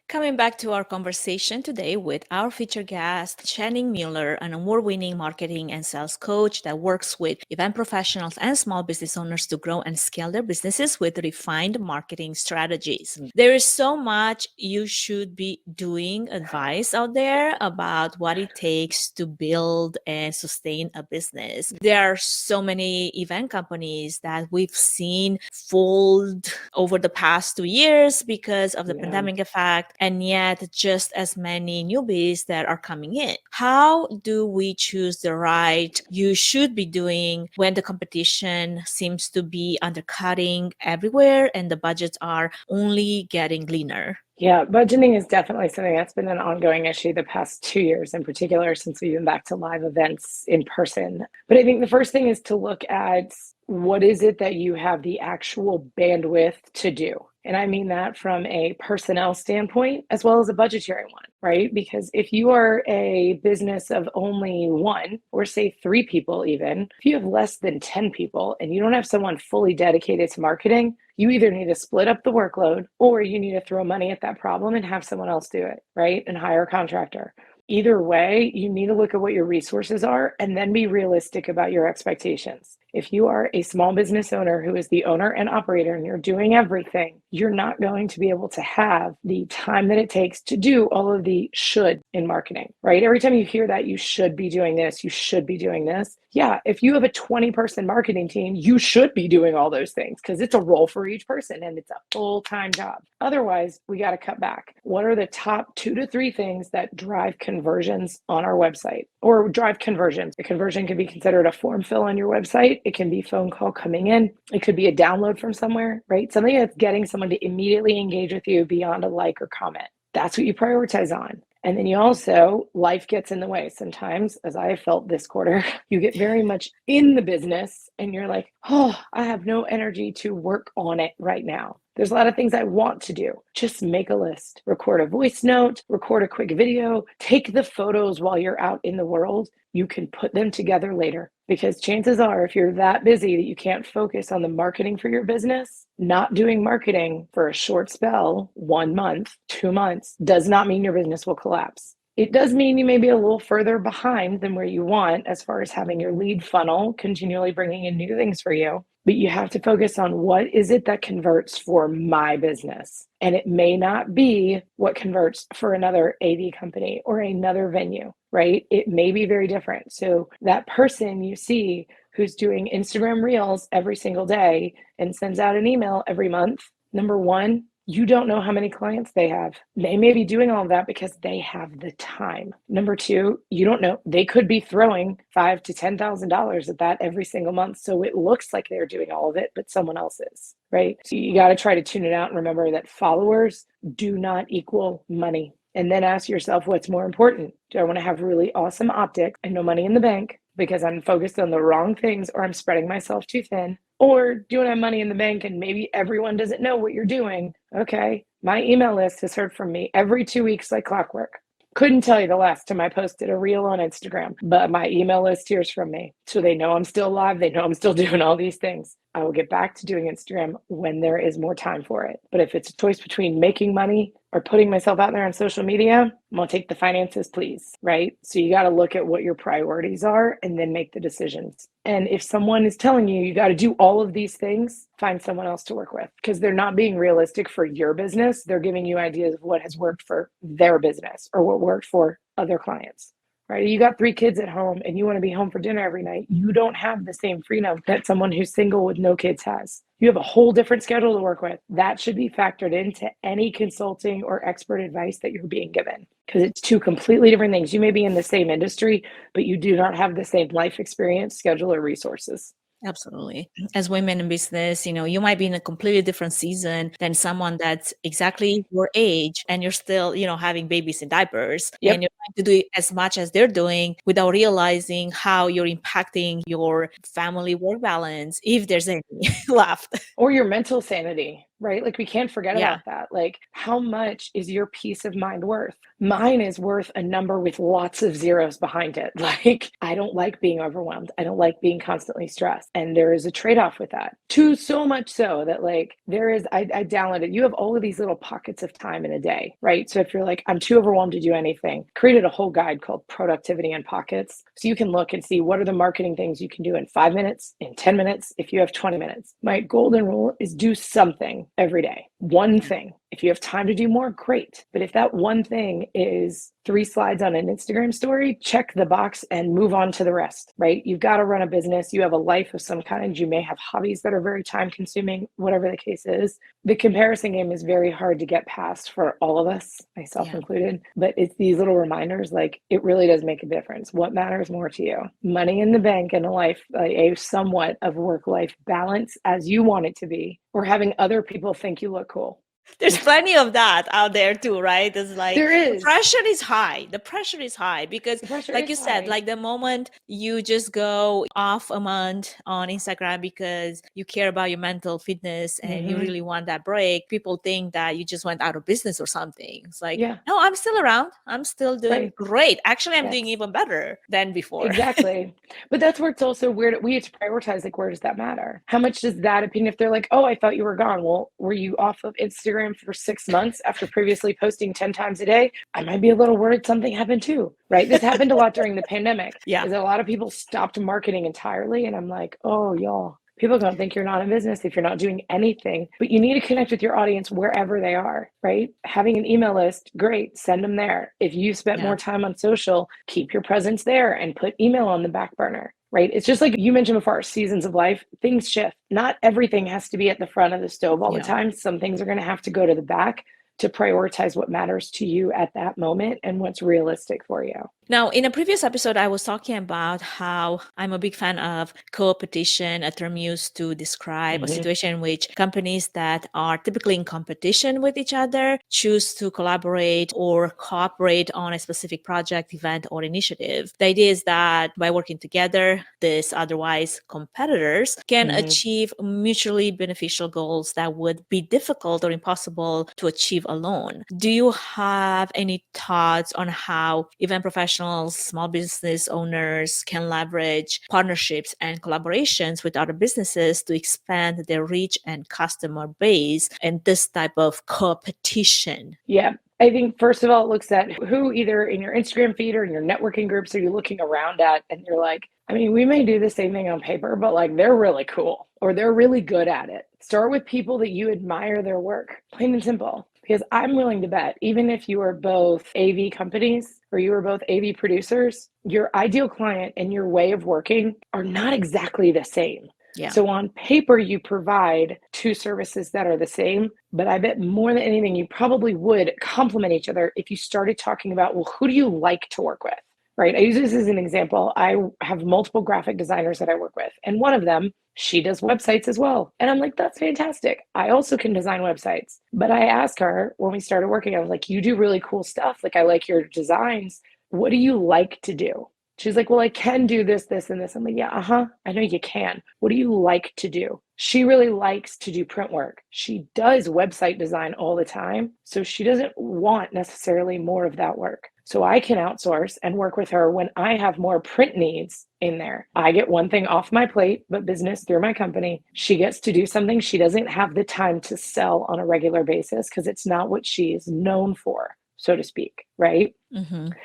Coming back to our conversation today with our featured guest, Channing Mueller, an award-winning marketing and sales coach that works with event professionals and small business owners to grow and scale their businesses with refined marketing strategies. There is so much you should be doing advice out there about what it takes to build and sustain a business. There are so many event companies that we've seen fold over the past 2 years because of the pandemic effect, and yet just as many newbies that are coming in. How do we choose the right you should be doing when the competition seems to be undercutting everywhere and the budgets are only getting leaner? Yeah, budgeting is definitely something that's been an ongoing issue the past 2 years in particular, since we've been back to live events in person. But I think the first thing is to look at what is it that you have the actual bandwidth to do. And I mean that from a personnel standpoint as well as a budgetary one, right? Because if you are a business of only one, or say 3 people even, if you have less than 10 people and you don't have someone fully dedicated to marketing, you either need to split up the workload or you need to throw money at that problem and have someone else do it, right? And hire a contractor. Either way, you need to look at what your resources are and then be realistic about your expectations. If you are a small business owner who is the owner and operator and you're doing everything, you're not going to be able to have the time that it takes to do all of the should in marketing, right? Every time you hear that you should be doing this, you should be doing this. Yeah, if you have a 20-person marketing team, you should be doing all those things because it's a role for each person and it's a full-time job. Otherwise, we got to cut back. What are the top 2 to 3 things that drive conversions on our website or drive conversions? A conversion can be considered a form fill on your website. It can be phone call coming in. It could be a download from somewhere, right? Something that's getting someone to immediately engage with you beyond a like or comment. That's what you prioritize on. And then you also, life gets in the way. Sometimes, as I have felt this quarter, you get very much in the business and you're like, oh, I have no energy to work on it right now. There's a lot of things I want to do. Just make a list, record a voice note, record a quick video, take the photos while you're out in the world. You can put them together later because chances are if you're that busy that you can't focus on the marketing for your business, not doing marketing for a short spell, 1 month, 2 months, does not mean your business will collapse. It does mean you may be a little further behind than where you want as far as having your lead funnel continually bringing in new things for you. But you have to focus on what is it that converts for my business. And it may not be what converts for another AV company or another venue, right? It may be very different. So that person you see who's doing Instagram Reels every single day and sends out an email every month, number one, you don't know how many clients they have. They may be doing all of that because they have the time. Number two, you don't know. They could be throwing $5,000 to $10,000 at that every single month. So it looks like they're doing all of it, but someone else is, right? So you got to try to tune it out and remember that followers do not equal money. And then ask yourself, what's more important? Do I want to have really awesome optics and no money in the bank because I'm focused on the wrong things or I'm spreading myself too thin? Or do I have money in the bank and maybe everyone doesn't know what you're doing? Okay, my email list has heard from me every 2 weeks like clockwork. Couldn't tell you the last time I posted a reel on Instagram, but my email list hears from me. So they know I'm still alive. They know I'm still doing all these things. I will get back to doing Instagram when there is more time for it. But if it's a choice between making money or putting myself out there on social media, I'm going to take the finances, please, right? So you got to look at what your priorities are and then make the decisions. And if someone is telling you, you got to do all of these things, find someone else to work with because they're not being realistic for your business. They're giving you ideas of what has worked for their business or what worked for other clients. Right? You got 3 kids at home and you want to be home for dinner every night. You don't have the same freedom that someone who's single with no kids has. You have a whole different schedule to work with. That should be factored into any consulting or expert advice that you're being given because it's 2 completely different things. You may be in the same industry, but you do not have the same life experience, schedule, or resources. Absolutely. As women in business, you might be in a completely different season than someone that's exactly your age and you're still, having babies in diapers. Yep. And you're trying to do as much as they're doing without realizing how you're impacting your family work balance, if there's any left. Or your mental sanity, right? Like we can't forget about that. Like how much is your peace of mind worth? Mine is worth a number with lots of zeros behind it. Like I don't like being overwhelmed. I don't like being constantly stressed. And there is a trade-off with that. So much so that like I downloaded, you have all of these little pockets of time in a day, right? So if you're like, I'm too overwhelmed to do anything, created a whole guide called Productivity in Pockets. So you can look and see what are the marketing things you can do in 5 minutes, in 10 minutes, if you have 20 minutes. My golden rule is do something every day. One thing. If you have time to do more, great. But if that one thing is 3 slides on an Instagram story, check the box and move on to the rest, right? You've got to run a business. You have a life of some kind. You may have hobbies that are very time consuming, whatever the case is. The comparison game is very hard to get past for all of us, myself included. But it's these little reminders, like it really does make a difference. What matters more to you? Money in the bank and a life, a somewhat of work-life balance as you want it to be, or having other people think you look cool. There's plenty of that out there too, right? It's like there is. The pressure is high. The pressure is high because like you said, like the moment you just go off a month on Instagram because you care about your mental fitness and you really want that break, people think that you just went out of business or something. It's like, no, I'm still around. I'm still doing great. Actually, I'm doing even better than before. Exactly. But that's where it's also weird. We have to prioritize, like, where does that matter? How much does that opinion, if they're like, oh, I thought you were gone. Well, were you off of Instagram Instagram for 6 months after previously posting 10 times a day, I might be a little worried something happened too, right? This happened a lot during the pandemic. Yeah. Is a lot of people stopped marketing entirely. And I'm like, oh, y'all, people don't think you're not in business if you're not doing anything, but you need to connect with your audience wherever they are, right? Having an email list, great, send them there. If you spent more time on social, keep your presence there and put email on the back burner, right? It's just like you mentioned before, seasons of life, things shift. Not everything has to be at the front of the stove all the time. Some things are going to have to go to the back to prioritize what matters to you at that moment and what's realistic for you. Now, in a previous episode, I was talking about how I'm a big fan of co-opetition, a term used to describe a situation in which companies that are typically in competition with each other choose to collaborate or cooperate on a specific project, event, or initiative. The idea is that by working together, these otherwise competitors can achieve mutually beneficial goals that would be difficult or impossible to achieve alone. Do you have any thoughts on how event professionals, small business owners can leverage partnerships and collaborations with other businesses to expand their reach and customer base and this type of competition? Yeah. I think first of all, it looks at who either in your Instagram feed or in your networking groups are you looking around at, and you're like, I mean, we may do the same thing on paper, but like they're really cool or they're really good at it. Start with people that you admire their work, plain and simple. Because I'm willing to bet, even if you are both AV companies or you are both AV producers, your ideal client and your way of working are not exactly the same. Yeah. So on paper, you provide two services that are the same, but I bet more than anything, you probably would complement each other if you started talking about, well, who do you like to work with, right? I use this as an example. I have multiple graphic designers that I work with, and one of them, she does websites as well. And I'm like, that's fantastic. I also can design websites. But I asked her when we started working, I was like, you do really cool stuff. Like, I like your designs. What do you like to do? She's like, well, I can do this, this, and this. I'm like, yeah, I know you can. What do you like to do? She really likes to do print work. She does website design all the time. So she doesn't want necessarily more of that work. So I can outsource and work with her when I have more print needs in there. I get one thing off my plate, but business through my company. She gets to do something she doesn't have the time to sell on a regular basis because it's not what she is known for, so to speak, right?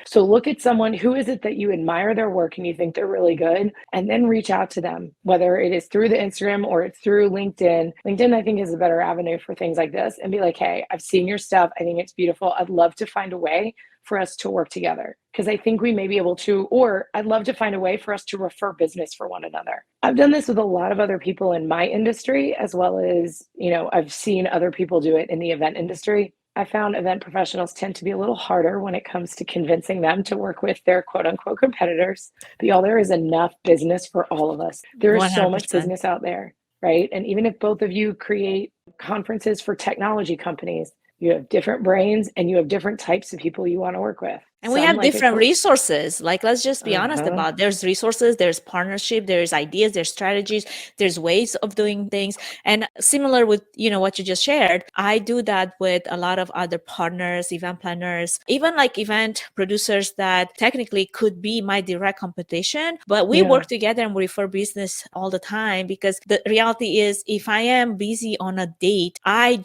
So look at someone, who is it that you admire their work and you think they're really good, and then reach out to them, whether it is through the Instagram or it's through LinkedIn. LinkedIn, I think, is a better avenue for things like this, and be like, hey, I've seen your stuff. I think it's beautiful. I'd love to find a way for us to work together because I think we may be able to, or I'd love to find a way for us to refer business for one another. I've done this with a lot of other people in my industry, as well as, I've seen other people do it in the event industry. I found event professionals tend to be a little harder when it comes to convincing them to work with their quote unquote competitors. But y'all, there is enough business for all of us. There is so much business out there, right? And even if both of you create conferences for technology companies, you have different brains and you have different types of people you want to work with. And we have different resources. Like, let's just be honest about, there's resources, there's partnership, there's ideas, there's strategies, there's ways of doing things. And similar with, what you just shared, I do that with a lot of other partners, event planners, even like event producers that technically could be my direct competition, but we work together and we refer business all the time, because the reality is, if I am busy on a date, I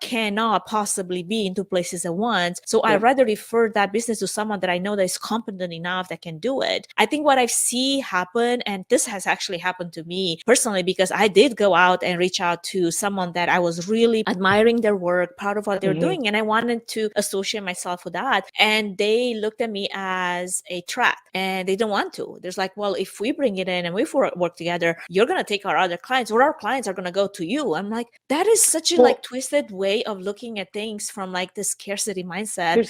cannot possibly be in two places at once. So I'd rather refer that business to someone that I know that is competent enough that can do it. I think what I've seen happen, and this has actually happened to me personally, because I did go out and reach out to someone that I was really admiring their work, proud of what they're doing, and I wanted to associate myself with that. And they looked at me as a threat, and they don't want to. There's like, well, if we bring it in and we work together, you're going to take our other clients, or our clients are going to go to you. I'm like, that is such a twisted way of looking at things from like the scarcity mindset.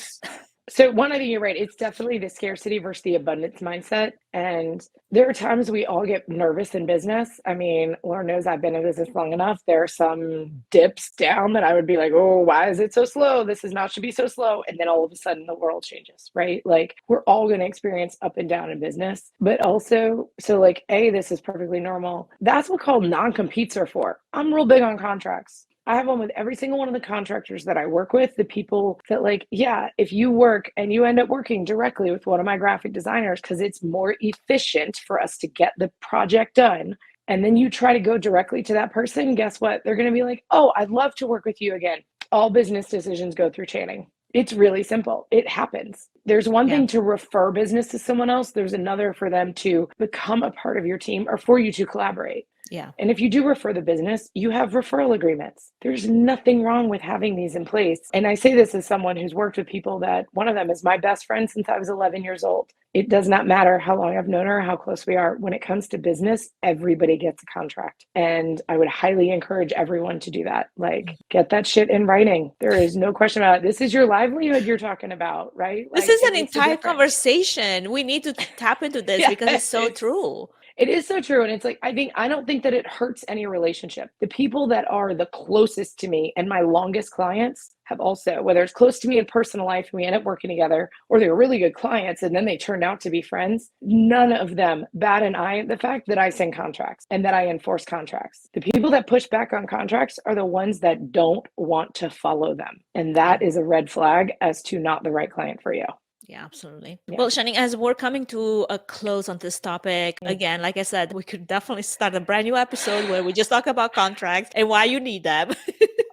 So one, I think you're right. It's definitely the scarcity versus the abundance mindset. And there are times we all get nervous in business. I mean, Lauren knows I've been in business long enough. There are some dips down that I would be like, oh, why is it so slow? This is not should be so slow. And then all of a sudden the world changes, right? Like, we're all going to experience up and down in business, but also, so like, this is perfectly normal. That's what called non-competes are for. I'm real big on contracts. I have one with every single one of the contractors that I work with, the people that like, if you work and you end up working directly with one of my graphic designers because it's more efficient for us to get the project done, and then you try to go directly to that person, guess what? They're going to be like, oh, I'd love to work with you again. all business decisions go through chaining. It's really simple. It happens. There's one Yeah. thing to refer business to someone else. There's another for them to become a part of your team or for you to collaborate. Yeah. And if you do refer the business, you have referral agreements. There's nothing wrong with having these in place. And I say this as someone who's worked with people that one of them is my best friend since I was 11 years old. It does not matter how long I've known her, how close we are. When it comes to business, everybody gets a contract. And I would highly encourage everyone to do that. Like, get that shit in writing. There is no question about it. This is your livelihood you're talking about, right? This Like, is it an makes a entire difference. conversation. We need to tap into this because it's so true. It is so true. And it's like, I don't think that it hurts any relationship. The people that are the closest to me and my longest clients have also, whether it's close to me in personal life and we end up working together, or they're really good clients and then they turn out to be friends, none of them bat an eye at the fact that I send contracts and that I enforce contracts. The people that push back on contracts are the ones that don't want to follow them. And that is a red flag as to not the right client for you. Yeah, absolutely. Yeah. Well, Channing, as we're coming to a close on this topic, again, like I said, we could definitely start a brand new episode where we just talk about contracts and why you need them.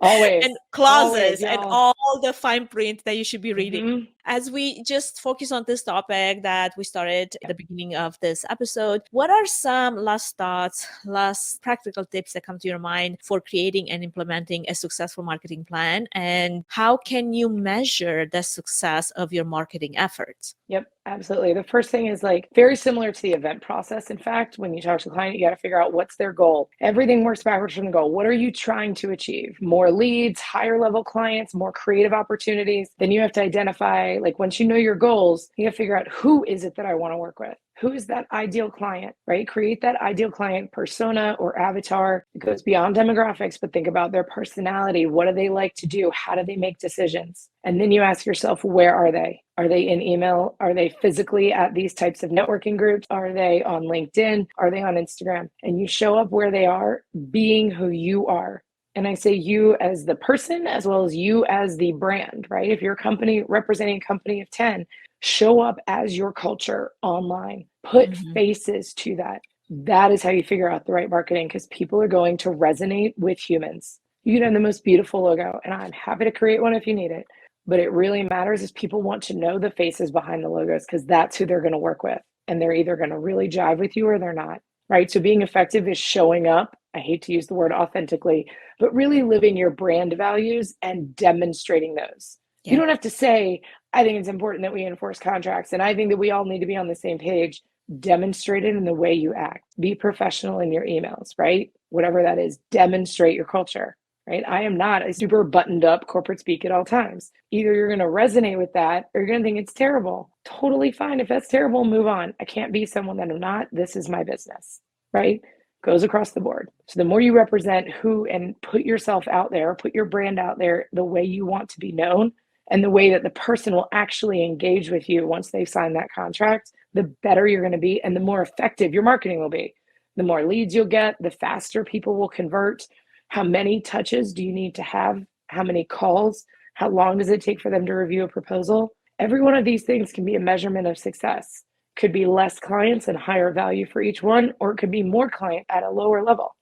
Always. And clauses Always, and y'all. all the fine print that you should be reading. Mhm. As we just focus on this topic that we started at the beginning of this episode, what are some last thoughts, last practical tips that come to your mind for creating and implementing a successful marketing plan? And how can you measure the success of your marketing efforts? Yep, absolutely. The first thing is like very similar to the event process. In fact, when you talk to the client, you got to figure out what's their goal. Everything works backwards from the goal. What are you trying to achieve? More leads, higher level clients, more creative opportunities. Then you have to identify, like once you know your goals, you have to figure out who is it that I want to work with? Who is that ideal client, right? Create that ideal client persona or avatar. It goes beyond demographics, but think about their personality. What do they like to do? How do they make decisions? And then you ask yourself, where are they? Are they in email? Are they physically at these types of networking groups? Are they on LinkedIn? Are they on Instagram? And you show up where they are, being who you are. And I say you as the person as well as you as the brand, right? If you're a company representing a company of 10, show up as your culture online. Put faces to that. That is how you figure out the right marketing, because people are going to resonate with humans. You can have the most beautiful logo, and I'm happy to create one if you need it. But it really matters is people want to know the faces behind the logos, because that's who they're going to work with. And they're either going to really jive with you or they're not, right? So being effective is showing up. I hate to use the word authentically, but really living your brand values and demonstrating those. You don't have to say, I think it's important that we enforce contracts, and I think that we all need to be on the same page. Demonstrate it in the way you act. Be professional in your emails, right? Whatever that is, demonstrate your culture, right? I am not a super buttoned up corporate speak at all times. Either you're going to resonate with that or you're going to think it's terrible. Totally fine. If that's terrible, move on. I can't be someone that I'm not. This is my business, right? Goes across the board. So the more you represent who and put yourself out there, put your brand out there the way you want to be known, and the way that the person will actually engage with you once they've signed that contract, the better you're going to be and the more effective your marketing will be. The more leads you'll get, the faster people will convert. How many touches do you need to have? How many calls? How long does it take for them to review a proposal? Every one of these things can be a measurement of success. Could be less clients and higher value for each one, or it could be more client at a lower level.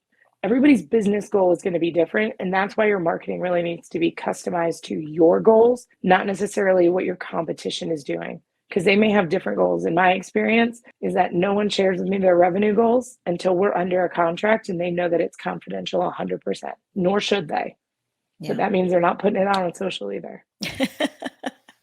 Everybody's business goal is going to be different. And that's why your marketing really needs to be customized to your goals, not necessarily what your competition is doing, because they may have different goals. In my experience is that no one shares with me their revenue goals until we're under a contract and they know that it's confidential 100%, nor should they. Yeah. But that means they're not putting it out on social either.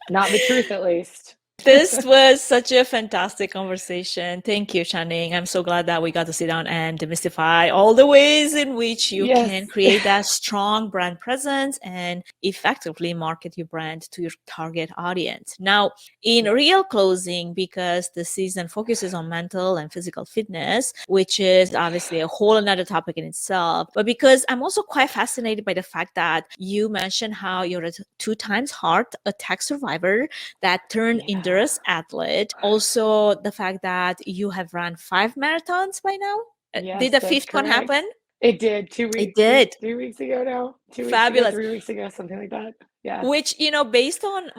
Not the truth, at least. This was such a fantastic conversation. Thank you, Channing. I'm so glad that we got to sit down and demystify all the ways in which you can create that strong brand presence and effectively market your brand to your target audience. Now, in real closing, because the season focuses on mental and physical fitness, which is obviously a whole another topic in itself, but because I'm also quite fascinated by the fact that you mentioned how you're a 2 times heart attack survivor that turned into athlete. Also, the fact that you have run 5 marathons by now. Yes, did the 5th one happen? It did. 2 weeks. It did. 3 weeks ago now. 2 weeks ago, Fabulous. 3 weeks ago, something like that. Yeah. Which, based on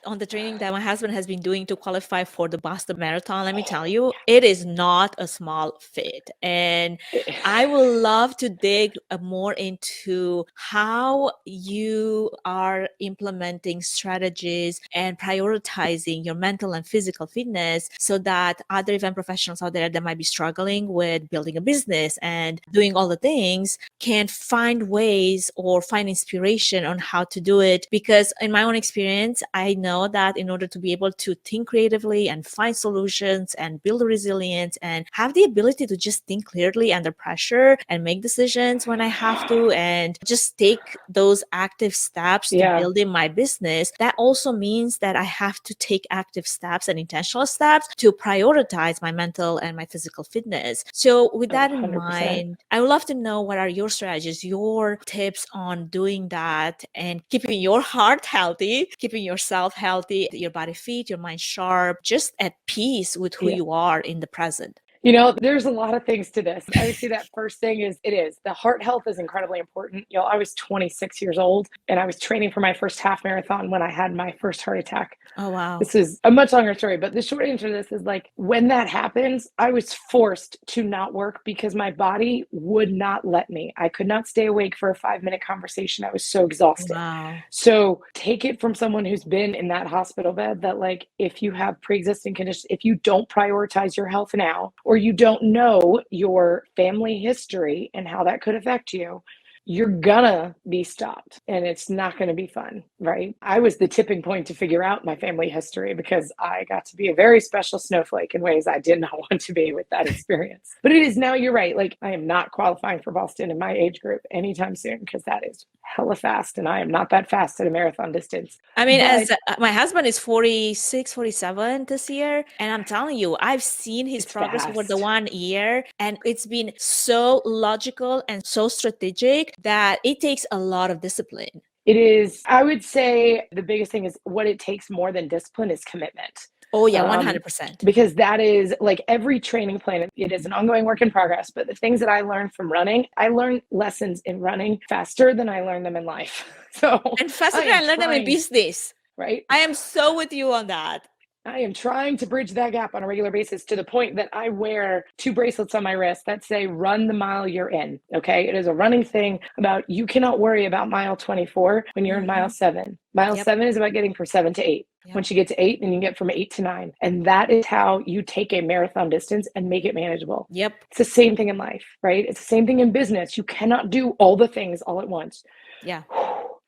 on the training that my husband has been doing to qualify for the Boston Marathon, let me tell you, it is not a small feat. And I would love to dig more into how you are implementing strategies and prioritizing your mental and physical fitness so that other event professionals out there that might be struggling with building a business and doing all the things can find ways or find inspiration on how to do it. Because in my own experience, I know that in order to be able to think creatively and find solutions and build resilience and have the ability to just think clearly under pressure and make decisions when I have to and just take those active steps to building my business, that also means that I have to take active steps and intentional steps to prioritize my mental and my physical fitness. So with that in 100%. mind, I would love to know what are your strategies, your tips on doing that and keeping your heart healthy, keeping yourself healthy, your body fit, your mind sharp, just at peace with who you are in the present. There's a lot of things to this. I would say that first thing is the heart health is incredibly important. I was 26 years old and I was training for my first half marathon when I had my first heart attack. Oh, wow. This is a much longer story, but the short answer to this is when that happens, I was forced to not work because my body would not let me. I could not stay awake for a 5-minute conversation. I was so exhausted. Wow. So take it from someone who's been in that hospital bed that if you have pre-existing conditions, if you don't prioritize your health now, or you don't know your family history and how that could affect you, you're gonna be stopped and it's not gonna be fun, right? I was the tipping point to figure out my family history because I got to be a very special snowflake in ways I did not want to be with that experience. But it is now, you're right, I am not qualifying for Boston in my age group anytime soon because that is hella fast and I am not that fast at a marathon distance. I mean, as my husband is 46, 47 this year, and I'm telling you, I've seen his progress over the 1 year, and it's been so logical and so strategic that it takes a lot of discipline. It is, I would say the biggest thing is what it takes more than discipline is commitment. Oh yeah, 100%. Because that is every training plan, it is an ongoing work in progress. But the things that I learned from running, I learned lessons in running faster than I learned them in life. And faster than I learned them in business. Right. I am so with you on that. I am trying to bridge that gap on a regular basis to the point that I wear 2 bracelets on my wrist that say run the mile you're in. Okay. It is a running thing about you cannot worry about mile 24 when you're in mile 7. Mile 7 is about getting from 7 to 8. Once you get to 8, then you get from 8 to 9. And that is how you take a marathon distance and make it manageable. Yep. It's the same thing in life, right? It's the same thing in business. You cannot do all the things all at once. Yeah.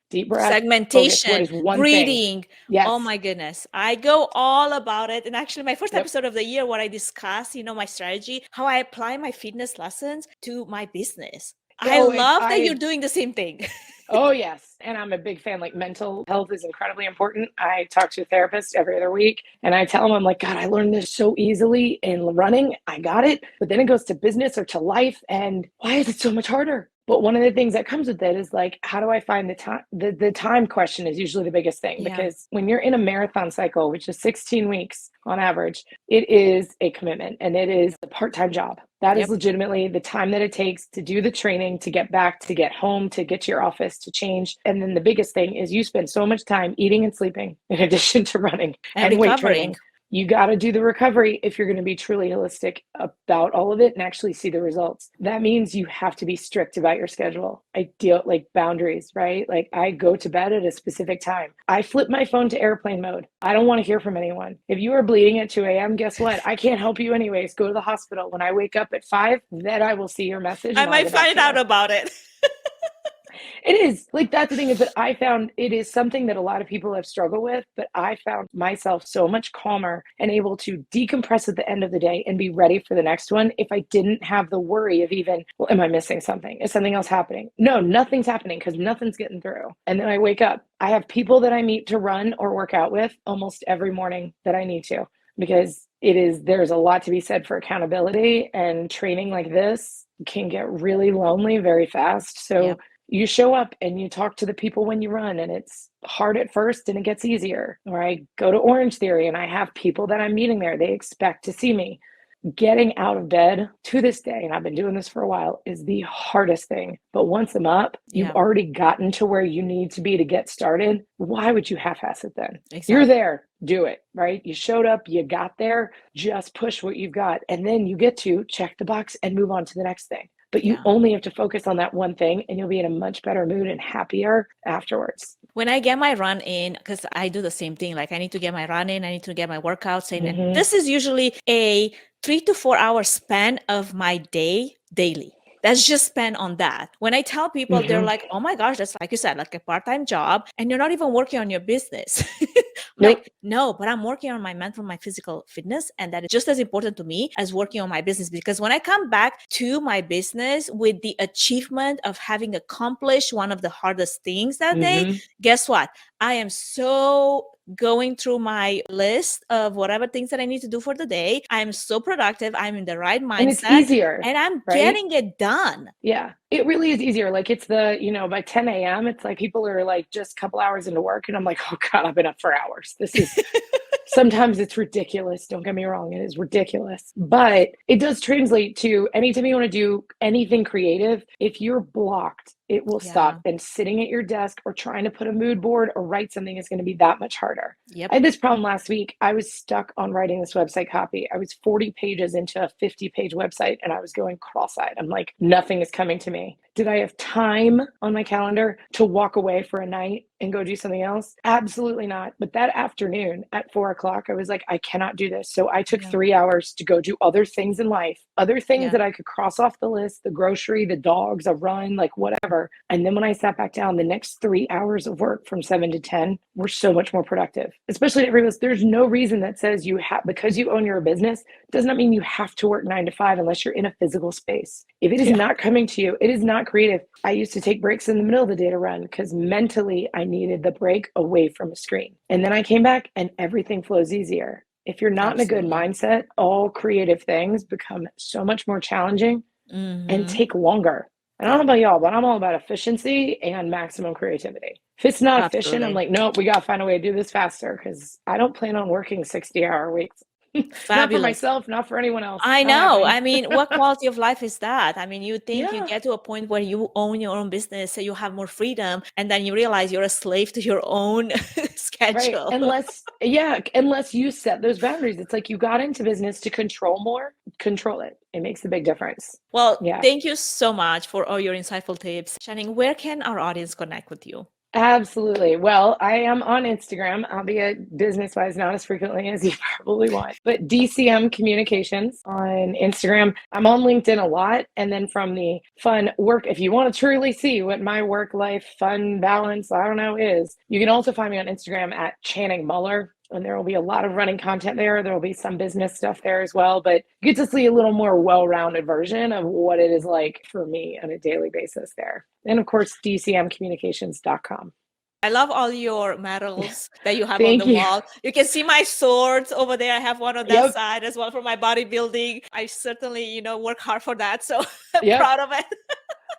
Deep breath, segmentation, reading. Yes. Oh my goodness. I go all about it. And actually my first episode of the year where I discuss, my strategy, how I apply my fitness lessons to my business. I love that you're doing the same thing. Oh, yes. And I'm a big fan. Mental health is incredibly important. I talk to a therapist every other week and I tell them, God, I learned this so easily in running. I got it. But then it goes to business or to life. And why is it so much harder? But one of the things that comes with it is how do I find the time? The time question is usually the biggest thing because when you're in a marathon cycle, which is 16 weeks on average, it is a commitment and it is a part-time job. That is legitimately the time that it takes to do the training, to get back, to get home, to get to your office, to change. And then the biggest thing is you spend so much time eating and sleeping in addition to running and weight training. You got to do the recovery if you're going to be truly holistic about all of it and actually see the results. That means you have to be strict about your schedule. I deal boundaries, right? I go to bed at a specific time. I flip my phone to airplane mode. I don't want to hear from anyone. If you are bleeding at 2 a.m., guess what? I can't help you anyways. Go to the hospital. When I wake up at 5, then I will see your message. I might find out about it. It is that's the thing is that I found it is something that a lot of people have struggled with, but I found myself so much calmer and able to decompress at the end of the day and be ready for the next one if I didn't have the worry of am I missing something? Is something else happening? No, nothing's happening because nothing's getting through. And then I wake up. I have people that I meet to run or work out with almost every morning that I need to because there's a lot to be said for accountability, and training like this can get really lonely very fast. So you show up and you talk to the people when you run, and it's hard at first and it gets easier. Or I go to Orange Theory and I have people that I'm meeting there. They expect to see me. getting out of bed to this day, and I've been doing this for a while, is the hardest thing. But once I'm up, you've already gotten to where you need to be to get started. Why would you half-ass it then? Exactly. You're there, do it, right? You showed up, you got there, just push what you've got. And then you get to check the box and move on to the next thing. But you only have to focus on that one thing, and you'll be in a much better mood and happier afterwards. When I get my run in, because I do the same thing, like I need to get my run in, I need to get my workouts in. And this is usually a 3 to 4 hour span of my day daily. That's just spent on that. When I tell people, they're like, oh my gosh, that's like you said, like a part-time job, and you're not even working on your business. Like, no, but I'm working on my mental, my physical fitness. And that is just as important to me as working on my business. Because when I come back to my business with the achievement of having accomplished one of the hardest things that day, guess what? I am so going through my list of whatever things that I need to do for the day. I'm so productive. I'm in the right mindset. And it's easier. And I'm getting it done. Yeah, it really is easier. Like it's the, by 10 a.m., it's like people are like just a couple hours into work. And I'm like, oh God, I've been up for hours. This is, sometimes it's ridiculous. Don't get me wrong. It is ridiculous. But it does translate to anytime you want to do anything creative, if you're blocked, it will stop. And sitting at your desk or trying to put a mood board or write something is going to be that much harder. I had this problem last week. I was stuck on writing this website copy. I was 40 pages into a 50-page website and I was going cross-eyed. I'm like, nothing is coming to me. Did I have time on my calendar to walk away for a night and go do something else? Absolutely not. But that afternoon at 4:00, I was like, I cannot do this. So I took 3 hours to go do other things in life, other things that I could cross off the list, the grocery, the dogs, a run, like whatever. And then when I sat back down, the next 3 hours of work from 7 to 10 were so much more productive, especially to everyone. There's no reason that says you have, because you own your business, does not mean you have to work 9 to 5 unless you're in a physical space. If it is not coming to you, it is not creative. I used to take breaks in the middle of the day to run because mentally I needed the break away from a screen. And then I came back and everything flows easier. If you're not in a good mindset, all creative things become so much more challenging and take longer. And I don't know about y'all, but I'm all about efficiency and maximum creativity. If it's not efficient, I'm like, nope, we got to find a way to do this faster because I don't plan on working 60-hour weeks. Not for myself, not for anyone else. I know. I mean, what quality of life is that? I mean, you think you get to a point where you own your own business, so you have more freedom, and then you realize you're a slave to your own schedule. Right. Unless you set those boundaries. It's like you got into business to control more, control it. It makes a big difference. Well, thank you so much for all your insightful tips. Channing, where can our audience connect with you? Absolutely. Well, I am on Instagram, albeit business-wise, not as frequently as you probably want, but DCM Communications on Instagram. I'm on LinkedIn a lot. And then from the fun work, if you want to truly see what my work-life fun balance, is, you can also find me on Instagram at Channing Muller. And there will be a lot of running content there. There will be some business stuff there as well, but you get to see a little more well-rounded version of what it is like for me on a daily basis there. And of course, dcmcommunications.com. I love all your medals that you have on the wall. You can see my swords over there. I have one on that side as well for my bodybuilding. I certainly, work hard for that. So I'm proud of it.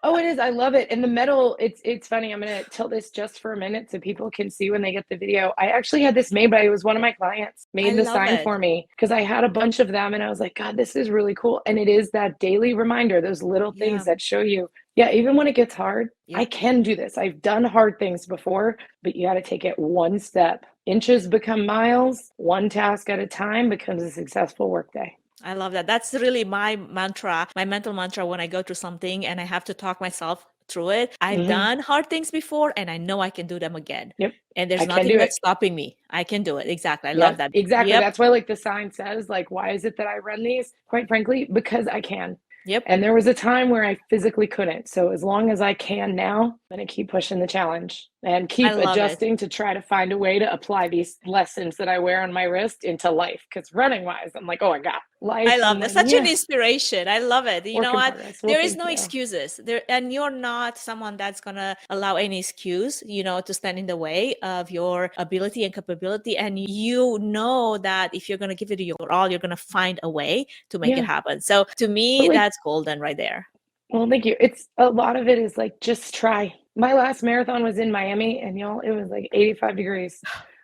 Oh, it is. I love it. And the medal, it's funny. I'm going to tilt this just for a minute so people can see when they get the video. I actually had this made it was one of my clients made the sign for me because I had a bunch of them and I was like, God, this is really cool. And it is that daily reminder, those little things that show you, even when it gets hard, I can do this. I've done hard things before, but you got to take it one step. Inches become miles, one task at a time becomes a successful workday. I love that. That's really my mantra, my mental mantra when I go through something and I have to talk myself through it. I've done hard things before and I know I can do them again. And there's nothing that's stopping me. I can do it. Exactly. I love that. Exactly. That's why the sign says why is it that I run these? Quite frankly, because I can. And there was a time where I physically couldn't. So as long as I can now, I'm going to keep pushing the challenge and keep adjusting to try to find a way to apply these lessons that I wear on my wrist into life. Because running wise, I'm like, oh my God, life. I love that. Such an inspiration. I love it. You know what? There is no excuses there. And you're not someone that's going to allow any excuse, to stand in the way of your ability and capability. And you know that if you're going to give it your all, you're going to find a way to make it happen. So to me, that's golden right there. Well, thank you. It's a lot of it is just try. My last marathon was in Miami and y'all, it was 85 degrees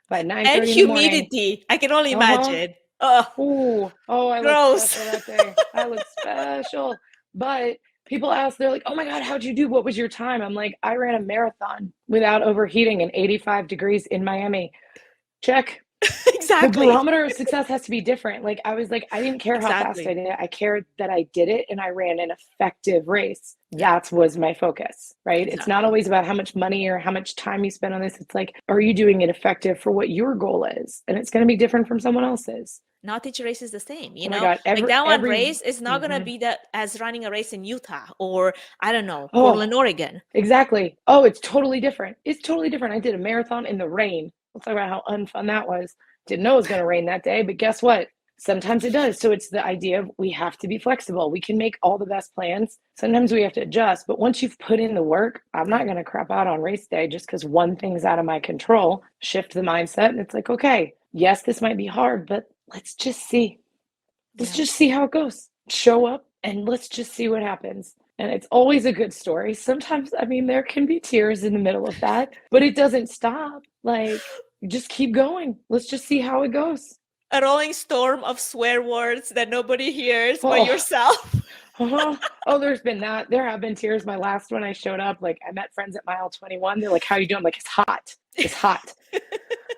by 9:30 and humidity. I can only imagine. Ooh, oh, I look Gross. special that day. I look special. But people ask, they're like, "Oh my God, how'd you do? What was your time?" I'm like, "I ran a marathon without overheating in 85 degrees in Miami." Check. The Exactly. barometer of success has to be different. Like, I was like, I didn't care how fast I Exactly. did it. I cared that I did it and I ran an effective race. That was my focus, right? It's not Exactly. always about how much money or how much time you spend on this. It's like, are you doing it effective for what your goal is? And it's going to be different from someone else's. Not each race is the same, Oh my God. like that one Every, race is not going to mhm. be that as running a race in Utah or I don't know, Portland, Oh, Oregon. exactly. Oh, it's totally different. It's totally different. I did a marathon in the rain. Let's talk about how unfun that was. Didn't know it was going to rain that day, but guess what? Sometimes it does. So it's the idea of we have to be flexible. We can make all the best plans. Sometimes we have to adjust, but once you've put in the work, I'm not going to crap out on race day just because one thing's out of my control. Shift the mindset, and it's like, okay, yes, this might be hard, but let's just see. Let's Yeah. just see how it goes. Show up and let's just see what happens. And it's always a good story. Sometimes, I mean, there can be tears in the middle of that, but it doesn't stop. Like, just keep going. Let's just see how it goes. A rolling storm of swear words that nobody hears but Oh, yourself. oh, there's been that. There have been tears. My last one, I showed up, like, I met friends at mile 21. They're like, "How you doing?" I'm like, "It's hot. It's hot."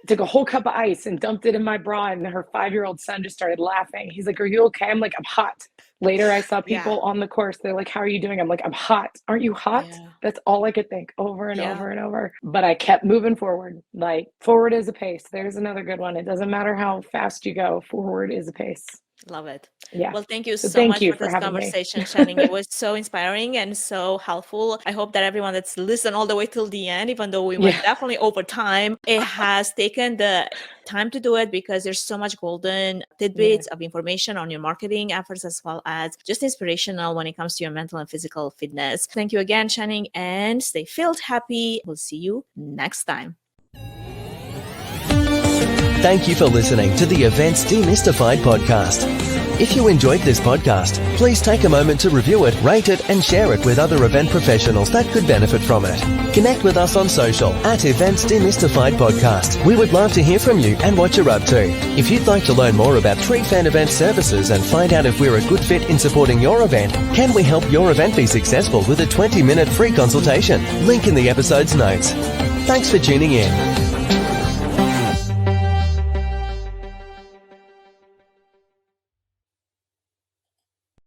Took a whole cup of ice and dumped it in my bra, and her 5-year-old son just started laughing. He's like, "Are you okay?" I'm like, "I'm hot." Later, I saw people Yeah. on the course. They're like, "How are you doing?" I'm like, "I'm hot." "Aren't you hot?" Yeah. That's all I could think over and Yeah. over and over. But I kept moving forward. Like, forward is a pace. There's another good one. It doesn't matter how fast you go. Forward is a pace. Love it. Yeah. Well, thank you So so thank much you for for this having me. conversation, Channing. It was so inspiring and so helpful. I hope that everyone that's listened all the way till the end, even though we went Yeah. definitely over time, it has taken the time to do it because there's so much golden tidbits of information on your marketing efforts as well as just inspirational when it comes to your mental and physical fitness. Thank you again, Channing, and stay filled, happy. We'll see you next time. Thank you for listening to the Events Demystified podcast. If you enjoyed this podcast, please take a moment to review it, rate it, and share it with other event professionals that could benefit from it. Connect with us on social at Events Demystified Podcast. We would love to hear from you and what you're up to. If you'd like to learn more about Tree Fan Event services and find out if we're a good fit in supporting your event, can we help your event be successful with a 20-minute free consultation? Link in the episode's notes. Thanks for tuning in.